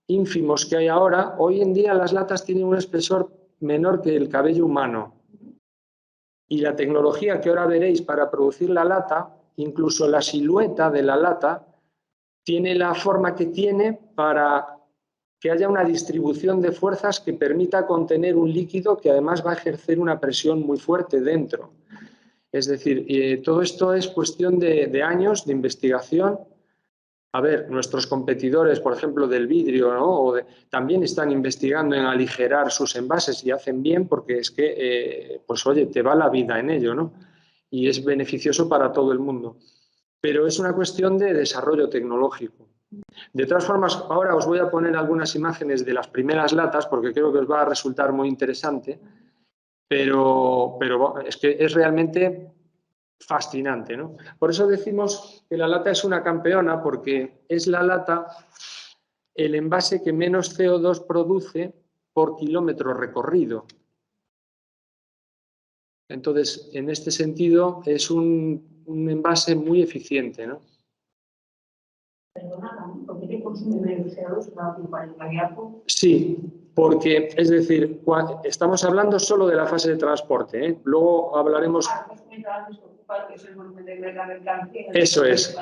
ínfimos que hay ahora. Hoy en día las latas tienen un espesor menor que el cabello humano. Y la tecnología que ahora veréis para producir la lata, incluso la silueta de la lata, tiene la forma que tiene para que haya una distribución de fuerzas que permita contener un líquido que además va a ejercer una presión muy fuerte dentro. Es decir, todo esto es cuestión de años de investigación. A ver, nuestros competidores, por ejemplo, del vidrio, ¿no? También están investigando en aligerar sus envases y hacen bien porque es que, pues oye, te va la vida en ello, ¿no? Y es beneficioso para todo el mundo. Pero es una cuestión de desarrollo tecnológico. De todas formas, ahora os voy a poner algunas imágenes de las primeras latas porque creo que os va a resultar muy interesante, pero es que es realmente fascinante, ¿no? Por eso decimos que la lata es una campeona, porque es la lata el envase que menos CO2 produce por kilómetro recorrido. Entonces, en este sentido, es un envase muy eficiente, ¿no? Perdona, ¿por qué consume menos CO2 para el cariaco? Sí, porque, es decir, estamos hablando solo de la fase de transporte, ¿eh? Luego hablaremos... Eso es.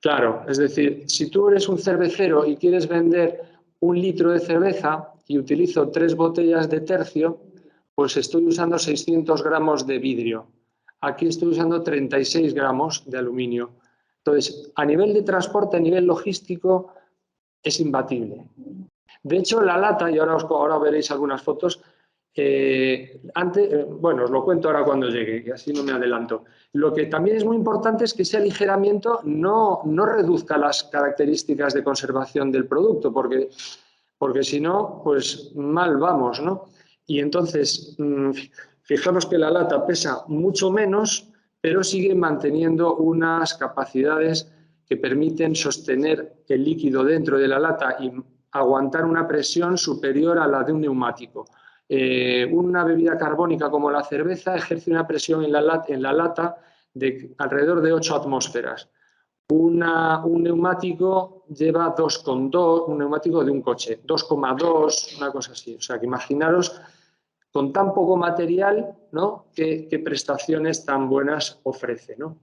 Claro, es decir, si tú eres un cervecero y quieres vender 1 litro de cerveza y utilizo 3 botellas de tercio, pues estoy usando 600 gramos de vidrio. Aquí estoy usando 36 gramos de aluminio. Entonces, a nivel de transporte, a nivel logístico, es imbatible. De hecho, la lata, y ahora veréis algunas fotos, bueno, os lo cuento ahora cuando llegue, que así no me adelanto. Lo que también es muy importante es que ese aligeramiento no reduzca las características de conservación del producto, porque si no, pues mal vamos, ¿no? Y entonces, fijaros que la lata pesa mucho menos, pero sigue manteniendo unas capacidades que permiten sostener el líquido dentro de la lata y aguantar una presión superior a la de un neumático. Una bebida carbónica como la cerveza ejerce una presión en la lata de alrededor de 8 atmósferas. Un neumático lleva 2,2, un neumático de un coche, 2,2, una cosa así. O sea, que imaginaros con tan poco material, ¿no? qué prestaciones tan buenas ofrece, ¿no?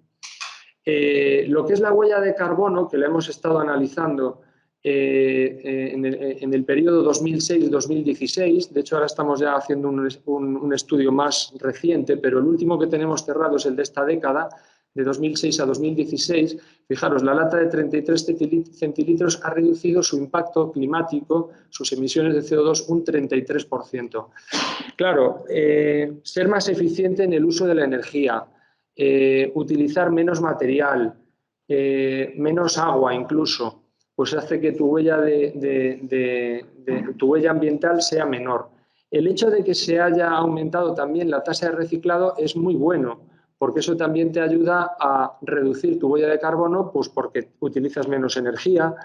Lo que es la huella de carbono, que la hemos estado analizando en el periodo 2006-2016, de hecho ahora estamos ya haciendo un estudio más reciente, pero el último que tenemos cerrado es el de esta década, de 2006 a 2016. Fijaros, la lata de 33 centilitros ha reducido su impacto climático, sus emisiones de CO2, un 33%. Claro, ser más eficiente en el uso de la energía, utilizar menos material, menos agua incluso, pues hace que tu huella, tu huella ambiental sea menor. El hecho de que se haya aumentado también la tasa de reciclado es muy bueno, porque eso también te ayuda a reducir tu huella de carbono, pues porque utilizas menos energía,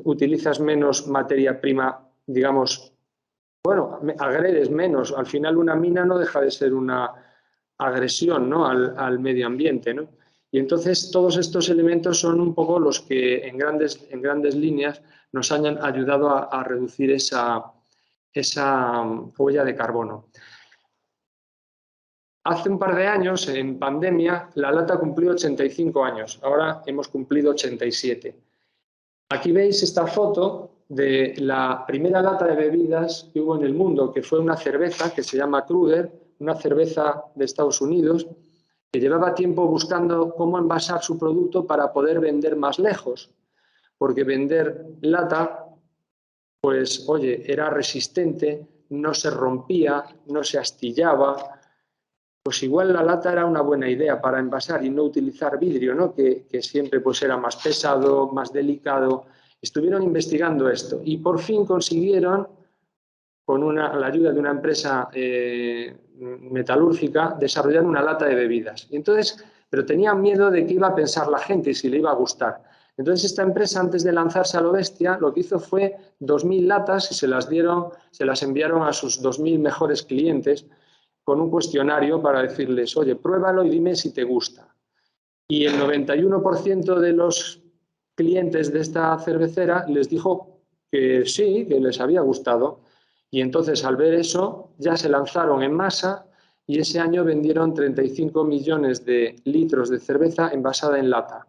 utilizas menos materia prima, digamos, bueno, agredes menos. Al final una mina no deja de ser una agresión, ¿no? al medio ambiente, ¿no? Y entonces todos estos elementos son un poco los que en grandes líneas nos han ayudado a reducir esa huella de carbono. Hace un par de años, en pandemia, la lata cumplió 85 años. Ahora hemos cumplido 87. Aquí veis esta foto de la primera lata de bebidas que hubo en el mundo, que fue una cerveza que se llama Kruger, una cerveza de Estados Unidos, que llevaba tiempo buscando cómo envasar su producto para poder vender más lejos, porque vender lata, pues oye, era resistente, no se rompía, no se astillaba. Pues igual la lata era una buena idea para envasar y no utilizar vidrio, ¿no? Que siempre pues era más pesado, más delicado. Estuvieron investigando esto y por fin consiguieron, con la ayuda de una empresa metalúrgica, desarrollar una lata de bebidas. Y entonces, pero tenían miedo de qué iba a pensar la gente y si le iba a gustar. Entonces esta empresa, antes de lanzarse a lo bestia, lo que hizo fue 2.000 latas y se las enviaron a sus 2.000 mejores clientes con un cuestionario para decirles, oye, pruébalo y dime si te gusta. Y el 91% de los clientes de esta cervecera les dijo que sí, que les había gustado. Y entonces, al ver eso, ya se lanzaron en masa y ese año vendieron 35 millones de litros de cerveza envasada en lata.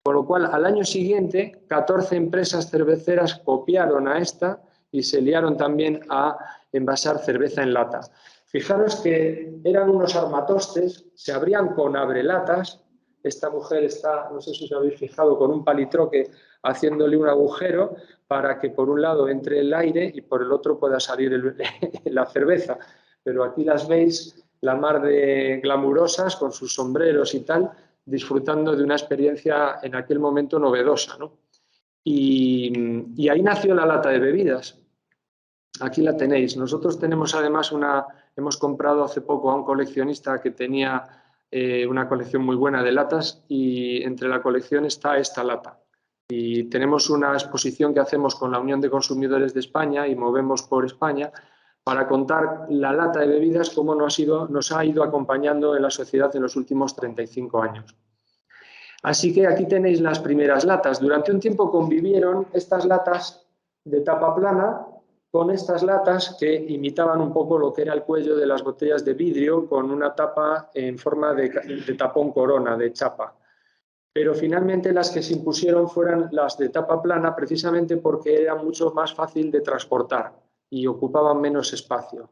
Con lo cual, al año siguiente, 14 empresas cerveceras copiaron a esta y se liaron también a envasar cerveza en lata. Fijaros que eran unos armatostes, se abrían con abrelatas. Esta mujer está, no sé si os habéis fijado, con un palitroque haciéndole un agujero para que por un lado entre el aire y por el otro pueda salir la cerveza. Pero aquí las veis, la mar de glamurosas, con sus sombreros y tal, disfrutando de una experiencia en aquel momento novedosa, ¿no? Y ahí nació la lata de bebidas. Aquí la tenéis. Nosotros tenemos además hemos comprado hace poco a un coleccionista que tenía una colección muy buena de latas y entre la colección está esta lata. Y tenemos una exposición que hacemos con la Unión de Consumidores de España y movemos por España para contar la lata de bebidas, cómo nos ha ido acompañando en la sociedad en los últimos 35 años. Así que aquí tenéis las primeras latas. Durante un tiempo convivieron estas latas de tapa plana con estas latas que imitaban un poco lo que era el cuello de las botellas de vidrio con una tapa en forma de tapón corona, de chapa. Pero finalmente las que se impusieron fueron las de tapa plana precisamente porque era mucho más fácil de transportar y ocupaban menos espacio.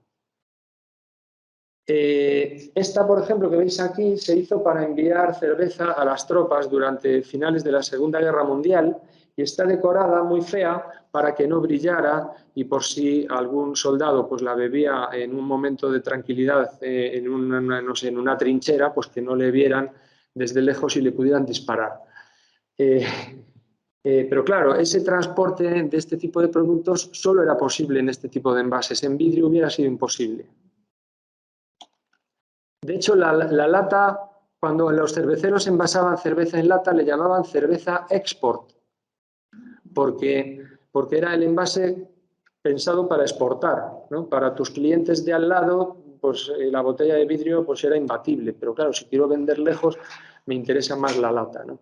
Esta, por ejemplo, que veis aquí, se hizo para enviar cerveza a las tropas durante finales de la Segunda Guerra Mundial y está decorada muy fea para que no brillara y por si algún soldado pues la bebía en un momento de tranquilidad en una trinchera, pues que no le vieran desde lejos y le pudieran disparar. Pero claro, ese transporte de este tipo de productos solo era posible en este tipo de envases. En vidrio hubiera sido imposible. De hecho, la lata, cuando los cerveceros envasaban cerveza en lata, le llamaban cerveza export, porque era el envase pensado para exportar, ¿no? Para tus clientes de al lado, pues la botella de vidrio pues, era imbatible, pero claro, si quiero vender lejos, me interesa más la lata, ¿no?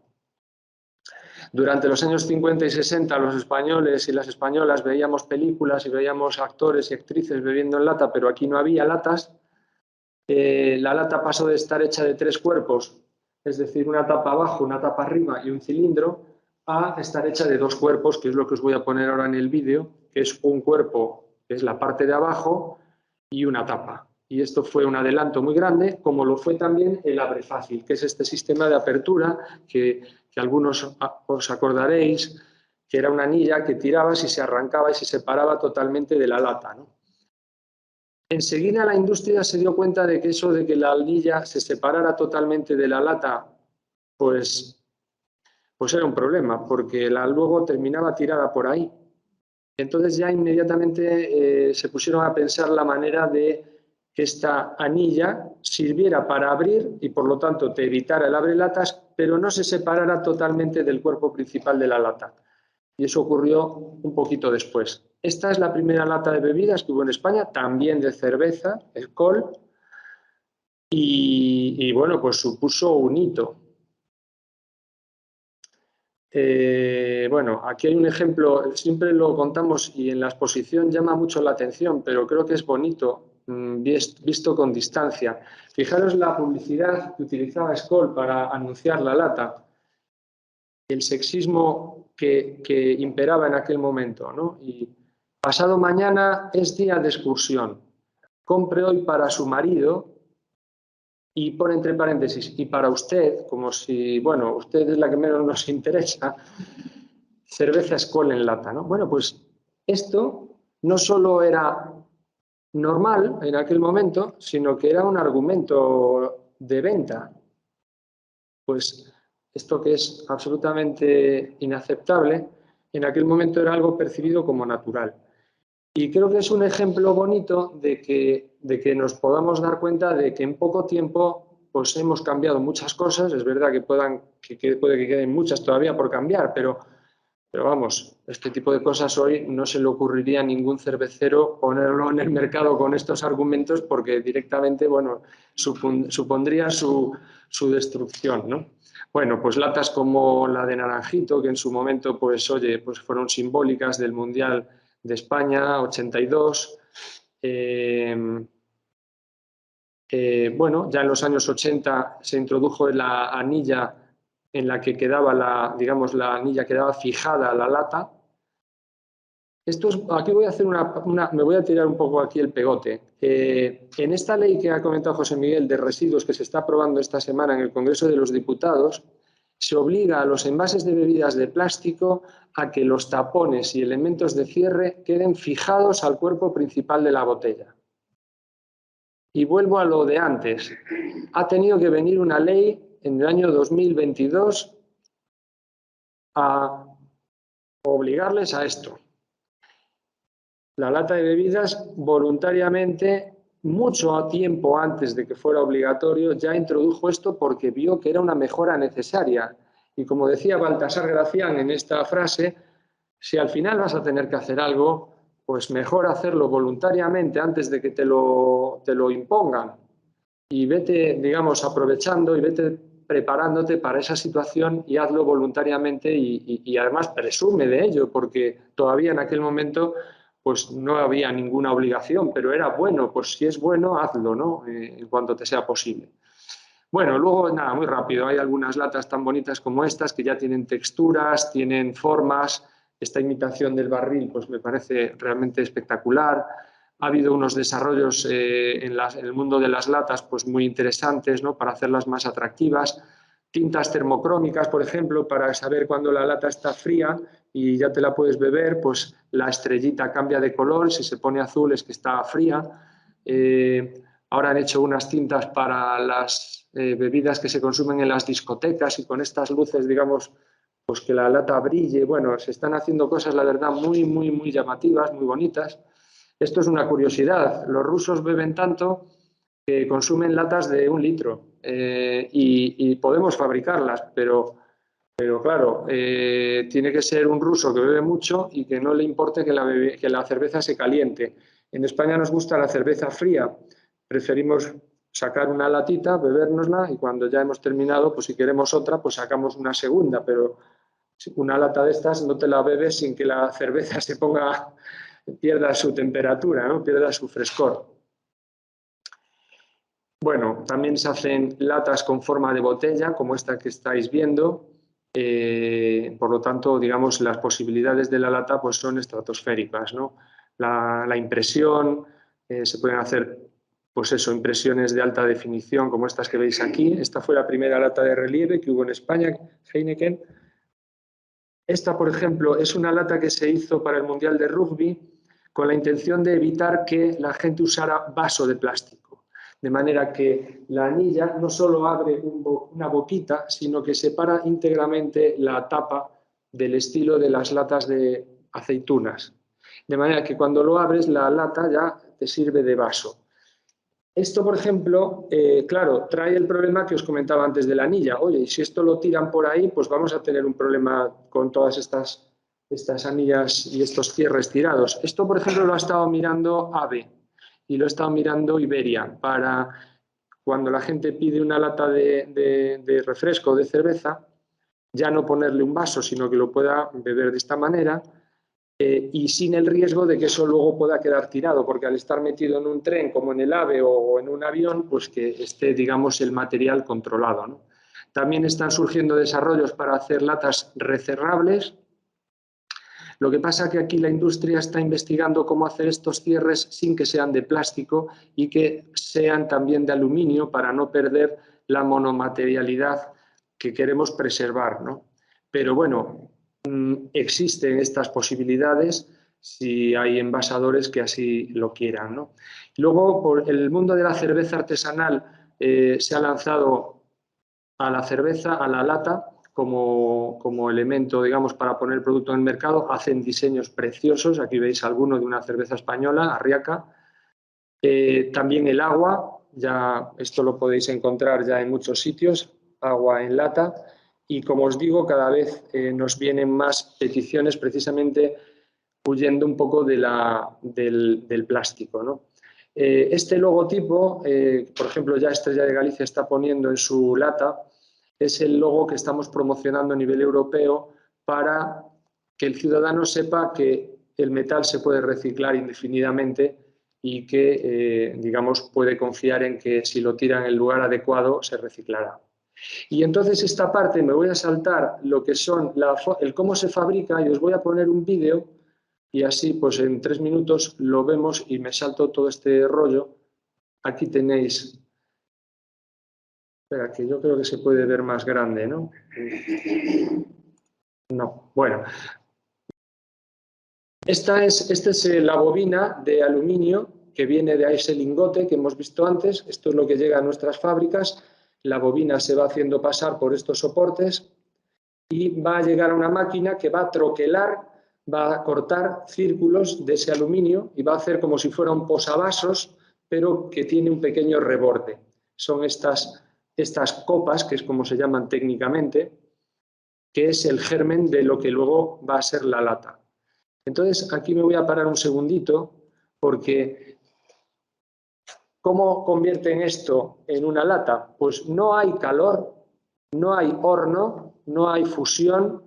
Durante los años 50 y 60 los españoles y las españolas veíamos películas y veíamos actores y actrices bebiendo en lata, pero aquí no había latas. La lata pasó de estar hecha de 3 cuerpos, es decir, una tapa abajo, una tapa arriba y un cilindro, a estar hecha de 2 cuerpos, que es lo que os voy a poner ahora en el vídeo, que es un cuerpo, que es la parte de abajo, y una tapa. Y esto fue un adelanto muy grande, como lo fue también el abre fácil, que es este sistema de apertura que algunos os acordaréis, que era una anilla que tirabas y se arrancaba y se separaba totalmente de la lata, ¿no? Enseguida la industria se dio cuenta de que eso de que la anilla se separara totalmente de la lata, pues era un problema, porque luego terminaba tirada por ahí. Entonces ya inmediatamente se pusieron a pensar la manera de que esta anilla sirviera para abrir y por lo tanto te evitara el abrelatas, pero no se separara totalmente del cuerpo principal de la lata. Y eso ocurrió un poquito después. Esta es la primera lata de bebidas que hubo en España, también de cerveza, Skol, y bueno, pues supuso un hito. Bueno, aquí hay un ejemplo, siempre lo contamos y en la exposición llama mucho la atención, pero creo que es bonito visto con distancia. Fijaros la publicidad que utilizaba Skol para anunciar la lata, el sexismo que imperaba en aquel momento, ¿no? Y pasado mañana es día de excursión. Compre hoy para su marido y pone entre paréntesis, y para usted, como si, bueno, usted es la que menos nos interesa, cerveza Skol en lata, ¿no? Bueno, pues esto no solo era normal en aquel momento, sino que era un argumento de venta. Pues esto que es absolutamente inaceptable, en aquel momento era algo percibido como natural. Y creo que es un ejemplo bonito de que nos podamos dar cuenta de que en poco tiempo pues hemos cambiado muchas cosas. Es verdad que puede que queden muchas todavía por cambiar, pero vamos, este tipo de cosas hoy no se le ocurriría a ningún cervecero ponerlo en el mercado con estos argumentos porque directamente, bueno, supondría su destrucción, ¿no? Bueno, pues latas como la de Naranjito, que en su momento, pues oye, pues fueron simbólicas del Mundial de España, 82. Bueno, ya en los años 80 se introdujo la anilla en la que quedaba digamos, la anilla quedaba fijada a la lata. Aquí voy a hacer me voy a tirar un poco aquí el pegote. En esta ley que ha comentado José Miguel de residuos que se está aprobando esta semana en el Congreso de los Diputados, se obliga a los envases de bebidas de plástico a que los tapones y elementos de cierre queden fijados al cuerpo principal de la botella. Y vuelvo a lo de antes. Ha tenido que venir una ley en el año 2022 a obligarles a esto. La lata de bebidas voluntariamente, mucho tiempo antes de que fuera obligatorio, ya introdujo esto porque vio que era una mejora necesaria. Y como decía Baltasar Gracián en esta frase, si al final vas a tener que hacer algo, pues mejor hacerlo voluntariamente antes de que te lo impongan. Y vete, digamos, aprovechando y vete preparándote para esa situación y hazlo voluntariamente y además presume de ello, porque todavía en aquel momento pues no había ninguna obligación, pero era bueno, pues si es bueno, hazlo, ¿no? En cuanto te sea posible. Bueno, luego, nada, muy rápido, hay algunas latas tan bonitas como estas que ya tienen texturas, tienen formas. Esta imitación del barril pues me parece realmente espectacular. Ha habido unos desarrollos en el mundo de las latas pues muy interesantes, ¿no? Para hacerlas más atractivas. Tintas termocrómicas, por ejemplo, para saber cuándo la lata está fría y ya te la puedes beber, pues la estrellita cambia de color, si se pone azul es que está fría. Ahora han hecho unas tintas para las bebidas que se consumen en las discotecas y con estas luces, digamos, pues que la lata brille. Bueno, se están haciendo cosas, la verdad, muy, muy, muy llamativas, muy bonitas. Esto es una curiosidad. Los rusos beben tanto que consumen latas de 1 litro y podemos fabricarlas, pero claro, tiene que ser un ruso que bebe mucho y que no le importe que la cerveza se caliente. En España nos gusta la cerveza fría. Preferimos sacar una latita, bebérnosla y cuando ya hemos terminado, pues si queremos otra, pues sacamos una segunda, pero una lata de estas no te la bebes sin que la cerveza pierda su temperatura, ¿no? Pierda su frescor. Bueno, también se hacen latas con forma de botella, como esta que estáis viendo. Por lo tanto, digamos, las posibilidades de la lata pues, son estratosféricas, ¿no? La impresión, se pueden hacer pues eso, impresiones de alta definición como estas que veis aquí. Esta fue la primera lata de relieve que hubo en España, Heineken. Esta, por ejemplo, es una lata que se hizo para el Mundial de Rugby con la intención de evitar que la gente usara vaso de plástico. De manera que la anilla no solo abre una boquita, sino que separa íntegramente la tapa del estilo de las latas de aceitunas. De manera que cuando lo abres, la lata ya te sirve de vaso. Esto, por ejemplo, claro, trae el problema que os comentaba antes de la anilla. Oye, y si esto lo tiran por ahí, pues vamos a tener un problema con todas estas anillas y estos cierres tirados. Esto, por ejemplo, lo ha estado mirando AVE y lo ha estado mirando Iberia para cuando la gente pide una lata de refresco o de cerveza, ya no ponerle un vaso, sino que lo pueda beber de esta manera. Y sin el riesgo de que eso luego pueda quedar tirado, porque al estar metido en un tren como en el AVE o en un avión, pues que esté, digamos, el material controlado, ¿no? También están surgiendo desarrollos para hacer latas recerrables. Lo que pasa es que aquí la industria está investigando cómo hacer estos cierres sin que sean de plástico y que sean también de aluminio para no perder la monomaterialidad que queremos preservar, ¿no? Pero bueno, existen estas posibilidades si hay envasadores que así lo quieran, ¿no? Luego, por el mundo de la cerveza artesanal se ha lanzado a la cerveza, a la lata, como elemento, digamos, para poner el producto en el mercado. Hacen diseños preciosos. Aquí veis alguno de una cerveza española, Arriaca. También el agua, ya esto lo podéis encontrar ya en muchos sitios, agua en lata. Y como os digo, cada vez nos vienen más peticiones precisamente huyendo un poco del plástico, ¿no? Este logotipo, por ejemplo, ya Estrella de Galicia está poniendo en su lata, es el logo que estamos promocionando a nivel europeo para que el ciudadano sepa que el metal se puede reciclar indefinidamente y que, digamos, puede confiar en que si lo tira en el lugar adecuado se reciclará. Y entonces esta parte me voy a saltar lo que son el cómo se fabrica y os voy a poner un vídeo y así pues en 3 minutos lo vemos y me salto todo este rollo. Aquí tenéis... Espera, que yo creo que se puede ver más grande, ¿no? No, bueno. Esta es la bobina de aluminio que viene de ese lingote que hemos visto antes. Esto es lo que llega a nuestras fábricas. La bobina se va haciendo pasar por estos soportes y va a llegar a una máquina que va a troquelar, va a cortar círculos de ese aluminio y va a hacer como si fuera un posavasos, pero que tiene un pequeño reborde. Son estas copas, que es como se llaman técnicamente, que es el germen de lo que luego va a ser la lata. Entonces, aquí me voy a parar un segundito, porque ¿cómo convierten esto en una lata? Pues no hay calor, no hay horno, no hay fusión,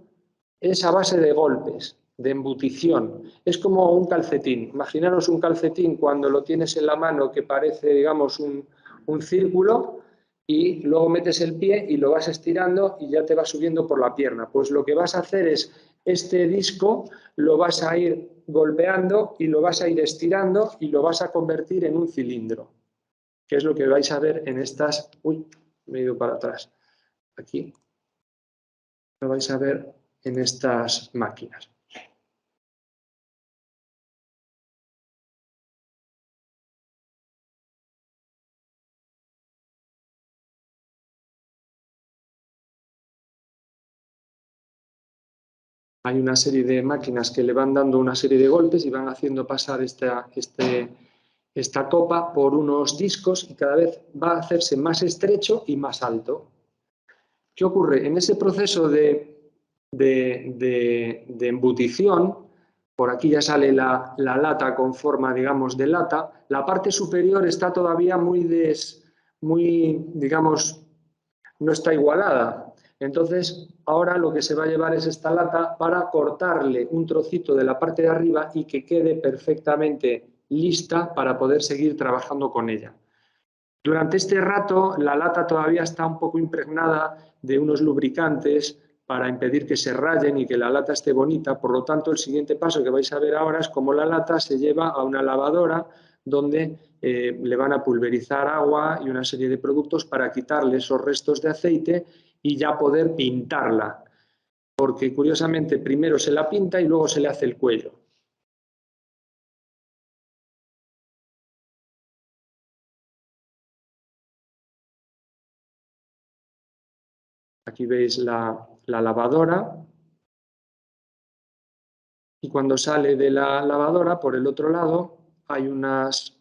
es a base de golpes, de embutición. Es como un calcetín. Imaginaros un calcetín cuando lo tienes en la mano que parece, digamos, un círculo, y luego metes el pie y lo vas estirando y ya te va subiendo por la pierna. Pues lo que vas a hacer es este disco lo vas a ir golpeando y lo vas a ir estirando y lo vas a convertir en un cilindro, que es lo que vais a ver en estas... Uy, me he ido para atrás. Aquí lo vais a ver en estas máquinas. Hay una serie de máquinas que le van dando una serie de golpes y van haciendo pasar esta copa por unos discos y cada vez va a hacerse más estrecho y más alto. ¿Qué ocurre? En ese proceso de embutición, por aquí ya sale la lata con forma, digamos, de lata, la parte superior está todavía digamos, no está igualada. Entonces, ahora lo que se va a llevar es esta lata para cortarle un trocito de la parte de arriba y que quede perfectamente lista para poder seguir trabajando con ella. Durante este rato, la lata todavía está un poco impregnada de unos lubricantes para impedir que se rayen y que la lata esté bonita. Por lo tanto, el siguiente paso que vais a ver ahora es cómo la lata se lleva a una lavadora donde le van a pulverizar agua y una serie de productos para quitarle esos restos de aceite y ya poder pintarla. Porque, curiosamente, primero se la pinta y luego se le hace el cuello. Aquí veis la lavadora y cuando sale de la lavadora, por el otro lado, hay unas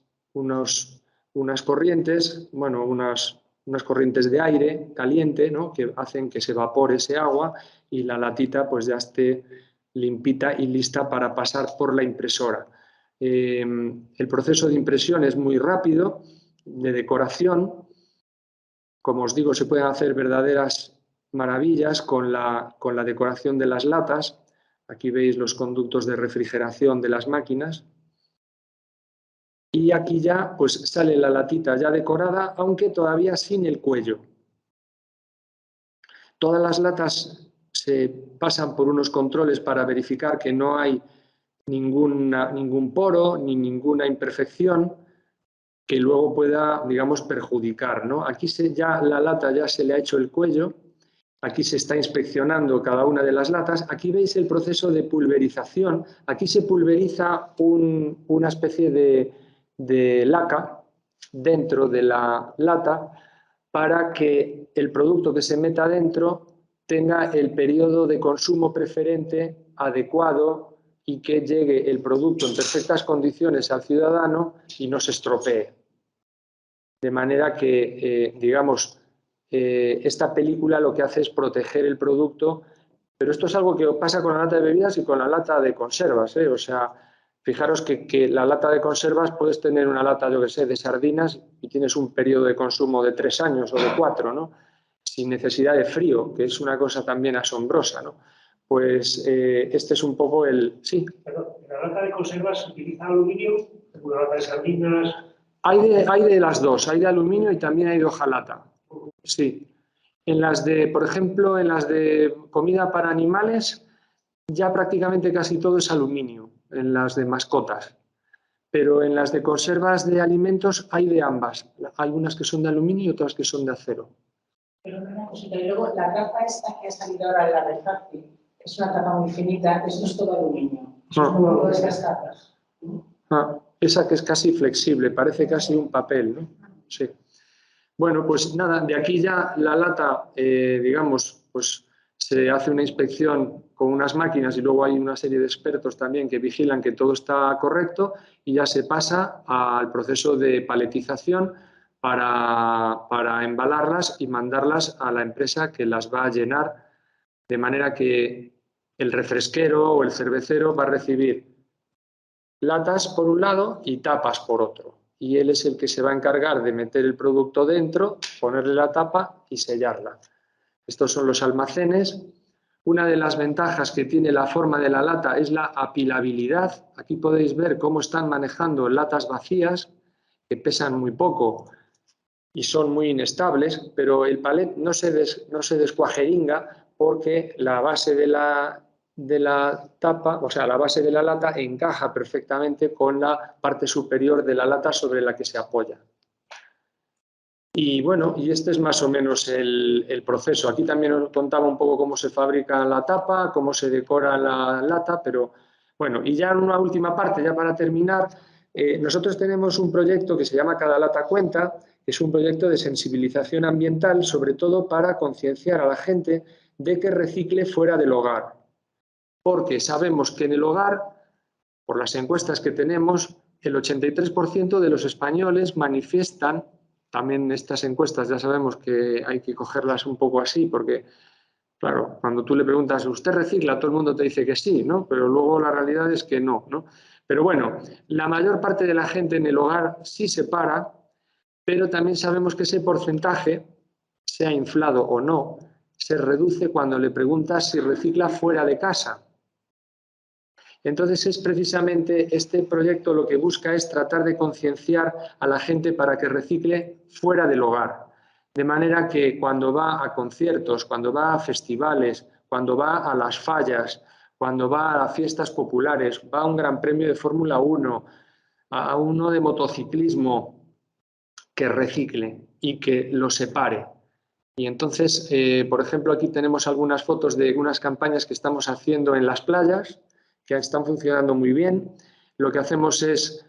corrientes, bueno, unas corrientes de aire caliente, ¿no?, que hacen que se evapore ese agua y la latita pues ya esté limpita y lista para pasar por la impresora. El proceso de impresión es muy rápido, de decoración. Como os digo, se pueden hacer verdaderas maravillas con la decoración de las latas. Aquí veis los conductos de refrigeración de las máquinas. Y aquí ya pues sale la latita ya decorada, aunque todavía sin el cuello. Todas las latas se pasan por unos controles para verificar que no hay ningún poro ni ninguna imperfección que luego pueda, digamos, perjudicar, ¿no? Aquí ya la lata ya se le ha hecho el cuello, aquí se está inspeccionando cada una de las latas, aquí veis el proceso de pulverización, aquí se pulveriza una especie de laca dentro de la lata para que el producto que se meta dentro tenga el periodo de consumo preferente adecuado y que llegue el producto en perfectas condiciones al ciudadano y no se estropee. De manera que, digamos, esta película lo que hace es proteger el producto, pero esto es algo que pasa con la lata de bebidas y con la lata de conservas, ¿eh? O sea, fijaros que la lata de conservas puedes tener una lata, yo que sé, de sardinas y tienes un periodo de consumo de 3 años o de 4, ¿no? Sin necesidad de frío, que es una cosa también asombrosa, ¿no? Pues este es un poco el... Sí. Perdón, ¿en la lata de conservas se utiliza aluminio? ¿En la lata de sardinas? Hay de las dos, hay de aluminio y también hay de hojalata. Sí. En las de, por ejemplo, en las de comida para animales, ya prácticamente casi todo es aluminio, en las de mascotas. Pero en las de conservas de alimentos hay de ambas. Hay unas que son de aluminio y otras que son de acero. Pero una cosita, y luego la tapa esta que ha salido ahora en la refracti, es una tapa muy finita, eso es todo aluminio. Eso es como todas las tapas. Esa que es casi flexible, parece casi un papel, ¿no? Sí. Bueno, pues nada, de aquí ya la lata, digamos, pues se hace una inspección con unas máquinas y luego hay una serie de expertos también que vigilan que todo está correcto y ya se pasa al proceso de paletización para embalarlas y mandarlas a la empresa que las va a llenar, de manera que el refresquero o el cervecero va a recibir latas por un lado y tapas por otro. Y él es el que se va a encargar de meter el producto dentro, ponerle la tapa y sellarla. Estos son los almacenes. Una de las ventajas que tiene la forma de la lata es la apilabilidad. Aquí podéis ver cómo están manejando latas vacías, que pesan muy poco y son muy inestables, pero el palet no se descuajeringa porque la base de la tapa, o sea, la base de la lata encaja perfectamente con la parte superior de la lata sobre la que se apoya. Y bueno, y este es más o menos el proceso. Aquí también os contaba un poco cómo se fabrica la tapa, cómo se decora la lata, pero bueno, y ya en una última parte, ya para terminar, nosotros tenemos un proyecto que se llama Cada Lata Cuenta, que es un proyecto de sensibilización ambiental, sobre todo para concienciar a la gente de que recicle fuera del hogar. Porque sabemos que en el hogar, por las encuestas que tenemos, el 83% de los españoles manifiestan, también estas encuestas ya sabemos que hay que cogerlas un poco así, porque, claro, cuando tú le preguntas, ¿usted recicla? Todo el mundo te dice que sí, ¿no? Pero luego la realidad es que no, ¿no? Pero bueno, la mayor parte de la gente en el hogar sí separa, pero también sabemos que ese porcentaje, sea inflado o no, se reduce cuando le preguntas si recicla fuera de casa. Entonces es precisamente este proyecto lo que busca es tratar de concienciar a la gente para que recicle fuera del hogar. De manera que cuando va a conciertos, cuando va a festivales, cuando va a las fallas, cuando va a fiestas populares, va a un gran premio de Fórmula 1, a uno de motociclismo, que recicle y que lo separe. Y entonces, por ejemplo, aquí tenemos algunas fotos de unas campañas que estamos haciendo en las playas, que están funcionando muy bien. Lo que hacemos es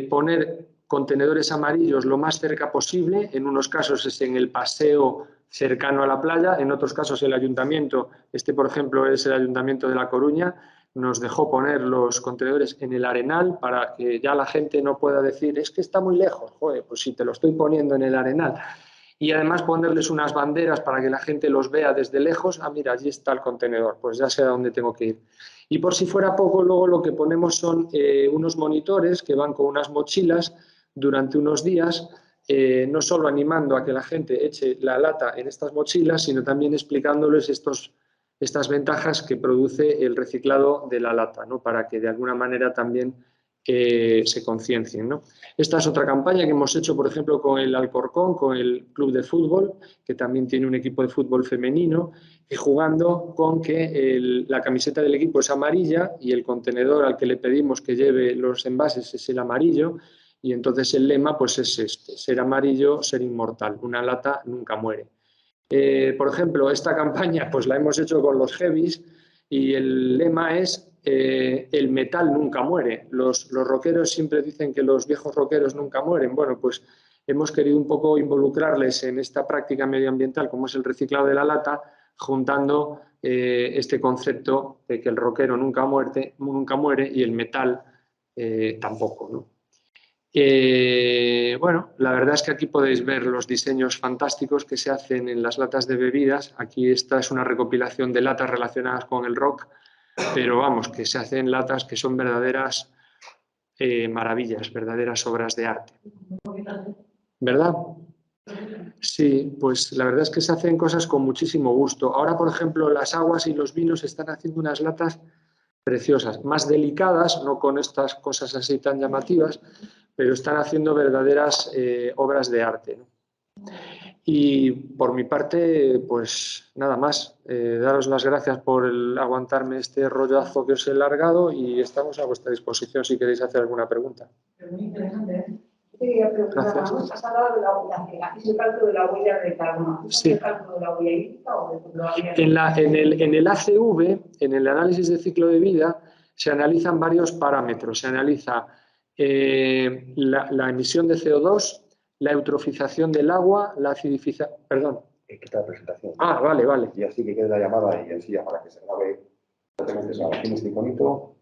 poner contenedores amarillos lo más cerca posible. En unos casos es en el paseo cercano a la playa, en otros casos el ayuntamiento, por ejemplo es el Ayuntamiento de La Coruña, nos dejó poner los contenedores en el Arenal para que ya la gente no pueda decir, es que está muy lejos. Joder, pues si te lo estoy poniendo en el Arenal. Y además ponerles unas banderas para que la gente los vea desde lejos. Ah, mira, allí está el contenedor, pues ya sé a dónde tengo que ir. Y por si fuera poco, luego lo que ponemos son unos monitores que van con unas mochilas durante unos días, no solo animando a que la gente eche la lata en estas mochilas, sino también explicándoles estas ventajas que produce el reciclado de la lata, ¿no? Para que de alguna manera también se conciencien, ¿no? Esta es otra campaña que hemos hecho, por ejemplo, con el Alcorcón, con el club de fútbol, que también tiene un equipo de fútbol femenino, y jugando con que la camiseta del equipo es amarilla y el contenedor al que le pedimos que lleve los envases es el amarillo, y entonces el lema pues es este: ser amarillo, ser inmortal, una lata nunca muere. Por ejemplo, esta campaña pues la hemos hecho con los heavies y el lema es el metal nunca muere. Los rockeros siempre dicen que los viejos rockeros nunca mueren. Bueno, pues hemos querido un poco involucrarles en esta práctica medioambiental como es el reciclado de la lata, juntando este concepto de que el rockero nunca muere y el metal tampoco, ¿no? Bueno, la verdad es que aquí podéis ver los diseños fantásticos que se hacen en las latas de bebidas. Aquí esta es una recopilación de latas relacionadas con el rock, pero vamos, que se hacen latas que son verdaderas maravillas, verdaderas obras de arte. ¿Verdad? Sí, pues la verdad es que se hacen cosas con muchísimo gusto. Ahora, por ejemplo, las aguas y los vinos están haciendo unas latas preciosas, más delicadas, no con estas cosas así tan llamativas, pero están haciendo verdaderas obras de arte, ¿no? Y por mi parte, pues nada más, daros las gracias por aguantarme este rollazo que os he largado y estamos a vuestra disposición si queréis hacer alguna pregunta. Muy interesante, ¿eh? Quería preguntar, Gracias. has hablado de la huella, ¿es el cálculo de la huella de carbono? Sí. ¿Es el cálculo de la huella hídrica o de la huella En el ACV, en el análisis de ciclo de vida, se analizan varios parámetros. Se analiza la emisión de CO2, la eutrofización del agua, la acidificación... Perdón. Quita la presentación. Ah, vale, vale. Y así que quede la llamada y así ya para que se grabe. Aquí en este iconito.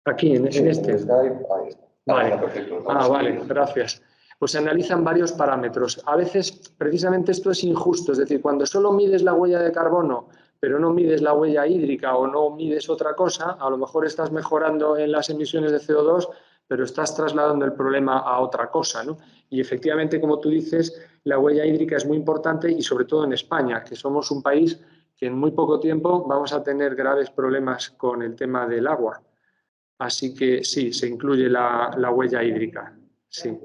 Aquí, en Sí, este. en el Skype, ahí está. Vale. Perfecto. Vale, gracias. Pues se analizan varios parámetros. A veces, precisamente esto es injusto, es decir, cuando solo mides la huella de carbono, pero no mides la huella hídrica o no mides otra cosa, a lo mejor estás mejorando en las emisiones de CO2, pero estás trasladando el problema a otra cosa, ¿no? Y efectivamente, como tú dices, la huella hídrica es muy importante y sobre todo en España, que somos un país que en muy poco tiempo vamos a tener graves problemas con el tema del agua. Así que sí, se incluye la huella hídrica. Sí.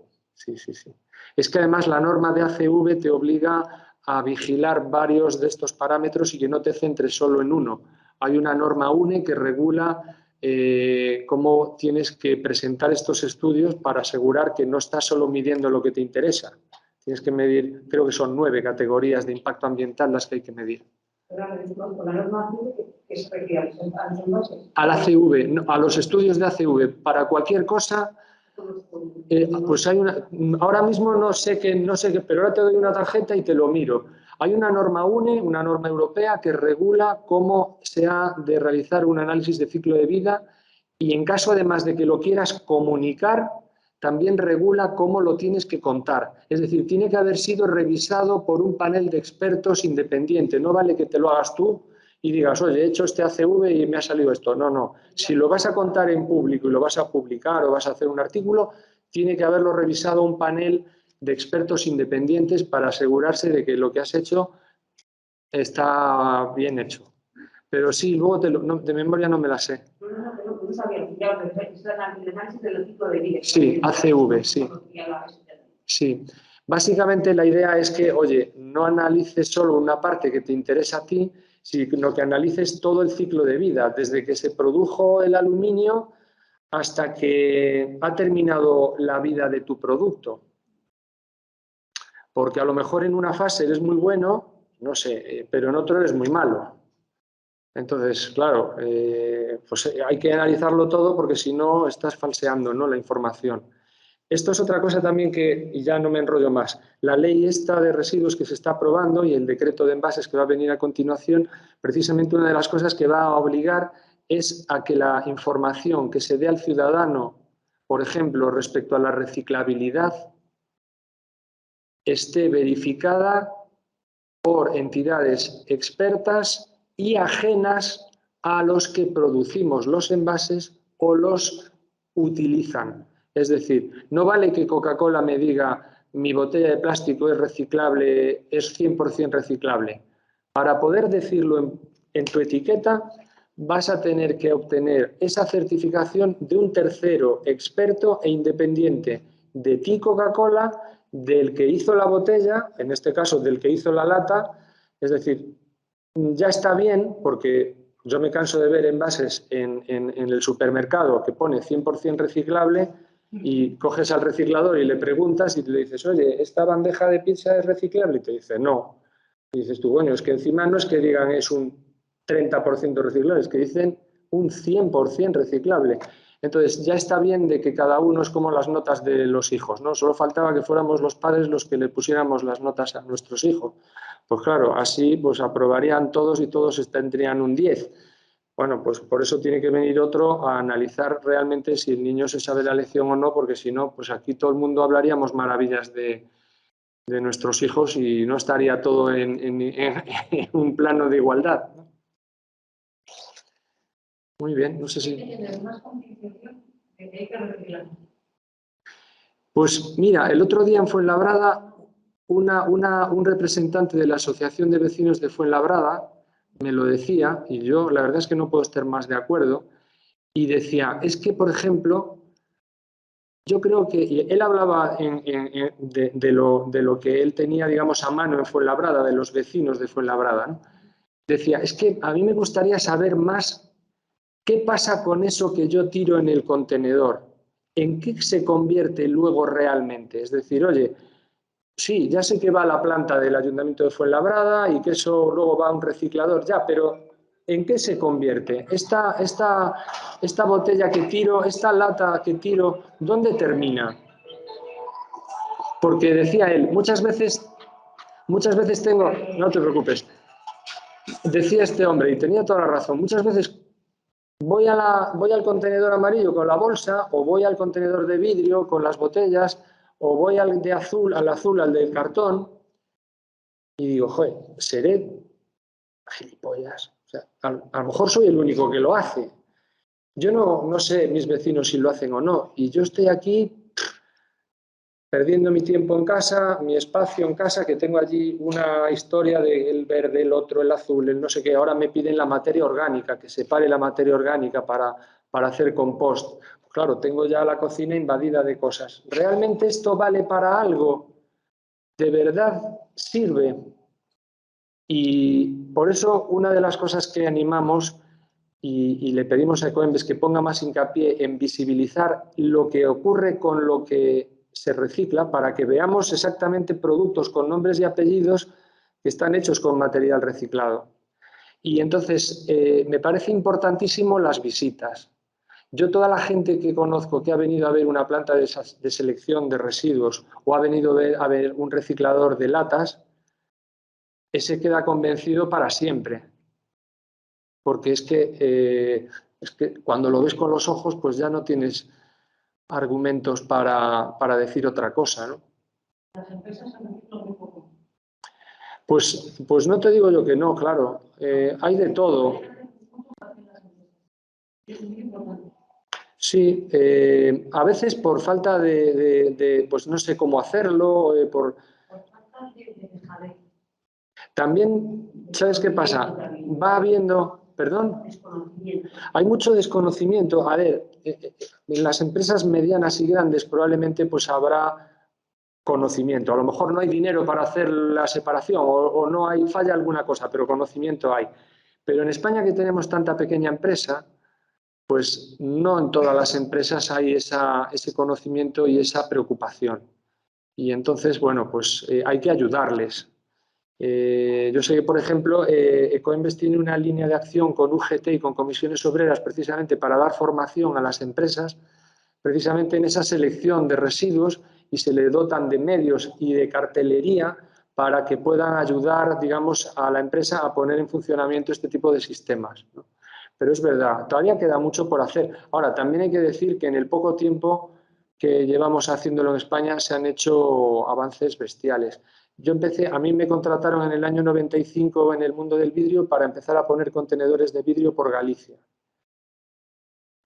Es que además la norma de ACV te obliga a vigilar varios de estos parámetros y que no te centres solo en uno. Hay una norma UNE que regula cómo tienes que presentar estos estudios para asegurar que no estás solo midiendo lo que te interesa. Tienes que medir, creo que son 9 categorías de impacto ambiental las que hay que medir. Al ACV, no, a los estudios de ACV, para cualquier cosa, pues hay una, ahora mismo no sé qué, pero ahora te doy una tarjeta y te lo miro. Hay una norma UNE, una norma europea que regula cómo se ha de realizar un análisis de ciclo de vida y en caso además de que lo quieras comunicar, también regula cómo lo tienes que contar. Es decir, tiene que haber sido revisado por un panel de expertos independiente. No vale que te lo hagas tú y digas, oye, he hecho este ACV y me ha salido esto. No, no. Si lo vas a contar en público y lo vas a publicar o vas a hacer un artículo, tiene que haberlo revisado un panel de expertos independientes para asegurarse de que lo que has hecho está bien hecho. Pero sí, luego de memoria no me la sé. Sí, ACV, sí. Sí. Básicamente la idea es que, oye, no analices solo una parte que te interesa a ti, sino que analices todo el ciclo de vida, desde que se produjo el aluminio hasta que ha terminado la vida de tu producto. Porque a lo mejor en una fase eres muy bueno, no sé, pero en otro eres muy malo. Entonces, claro, pues hay que analizarlo todo porque si no estás falseando, ¿no?, la información. Esto es otra cosa también que, y ya no me enrollo más, la ley esta de residuos que se está aprobando y el decreto de envases que va a venir a continuación, precisamente una de las cosas que va a obligar es a que la información que se dé al ciudadano, por ejemplo, respecto a la reciclabilidad, esté verificada por entidades expertas y ajenas a los que producimos los envases o los utilizan. Es decir, no vale que Coca-Cola me diga mi botella de plástico es reciclable, es 100% reciclable. Para poder decirlo en tu etiqueta, vas a tener que obtener esa certificación de un tercero experto e independiente de ti, Coca-Cola, del que hizo la botella, en este caso del que hizo la lata, es decir, ya está bien, porque yo me canso de ver envases en el supermercado que pone 100% reciclable y coges al reciclador y le preguntas y le dices, oye, ¿esta bandeja de pizza es reciclable? Y te dice, no. Y dices tú, bueno, es que encima no es que digan es un 30% reciclable, es que dicen un 100% reciclable. Entonces, ya está bien de que cada uno es como las notas de los hijos, ¿no? Solo faltaba que fuéramos los padres los que le pusiéramos las notas a nuestros hijos. Pues claro, así pues aprobarían todos y todos tendrían un 10. Bueno, pues por eso tiene que venir otro a analizar realmente si el niño se sabe la lección o no, porque si no, pues aquí todo el mundo hablaríamos maravillas de nuestros hijos y no estaría todo en un plano de igualdad, ¿no? Muy bien, no sé si... Pues mira, el otro día en Fuenlabrada, un representante de la Asociación de Vecinos de Fuenlabrada me lo decía, y yo la verdad es que no puedo estar más de acuerdo, y decía, es que, por ejemplo, yo creo que y él hablaba de lo que él tenía, digamos, a mano en Fuenlabrada, de los vecinos de Fuenlabrada, ¿no? Decía, es que a mí me gustaría saber más qué pasa con eso que yo tiro en el contenedor, en qué se convierte luego realmente. Es decir, oye, sí, ya sé que va a la planta del Ayuntamiento de Fuenlabrada y que eso luego va a un reciclador, ya, pero ¿en qué se convierte? Esta botella que tiro, esta lata que tiro, ¿dónde termina? Porque decía él, muchas veces tengo, no te preocupes, decía este hombre, y tenía toda la razón, muchas veces voy al contenedor amarillo con la bolsa, o voy al contenedor de vidrio con las botellas, o voy al azul, al del cartón, y digo, joder, seré gilipollas. O sea, a lo mejor soy el único que lo hace. Yo no sé mis vecinos si lo hacen o no, y yo estoy aquí perdiendo mi tiempo en casa, mi espacio en casa, que tengo allí una historia del verde, el otro, el azul, el no sé qué. Ahora me piden la materia orgánica, que separe la materia orgánica para hacer compost. Claro, tengo ya la cocina invadida de cosas. ¿Realmente esto vale para algo? ¿De verdad sirve? Y por eso una de las cosas que animamos y le pedimos a Ecoembes que ponga más hincapié en visibilizar lo que ocurre con lo que se recicla para que veamos exactamente productos con nombres y apellidos que están hechos con material reciclado. Y entonces me parece importantísimo las visitas. Yo toda la gente que conozco que ha venido a ver una planta de selección de residuos o ha venido a ver un reciclador de latas, ese queda convencido para siempre. Porque es que cuando lo ves con los ojos, pues ya no tienes argumentos para decir otra cosa, ¿no? Las empresas han visto muy poco. Pues no te digo yo que no, claro. Hay de todo. Sí, a veces por falta pues no sé cómo hacerlo, por falta de dejadez. También, ¿sabes qué pasa? Va habiendo... ¿Perdón? Hay mucho desconocimiento. A ver, en las empresas medianas y grandes probablemente pues habrá conocimiento. A lo mejor no hay dinero para hacer la separación o no hay, falla alguna cosa, pero conocimiento hay. Pero en España, que tenemos tanta pequeña empresa, pues no en todas las empresas hay ese conocimiento y esa preocupación. Y entonces, bueno, pues hay que ayudarles. Yo sé que, por ejemplo, Ecoembes tiene una línea de acción con UGT y con comisiones obreras precisamente para dar formación a las empresas, precisamente en esa selección de residuos, y se le dotan de medios y de cartelería para que puedan ayudar, digamos, a la empresa a poner en funcionamiento este tipo de sistemas, ¿no? Pero es verdad, todavía queda mucho por hacer. Ahora, también hay que decir que en el poco tiempo que llevamos haciéndolo en España se han hecho avances bestiales. Yo empecé, a mí me contrataron en el año 95 en el mundo del vidrio para empezar a poner contenedores de vidrio por Galicia.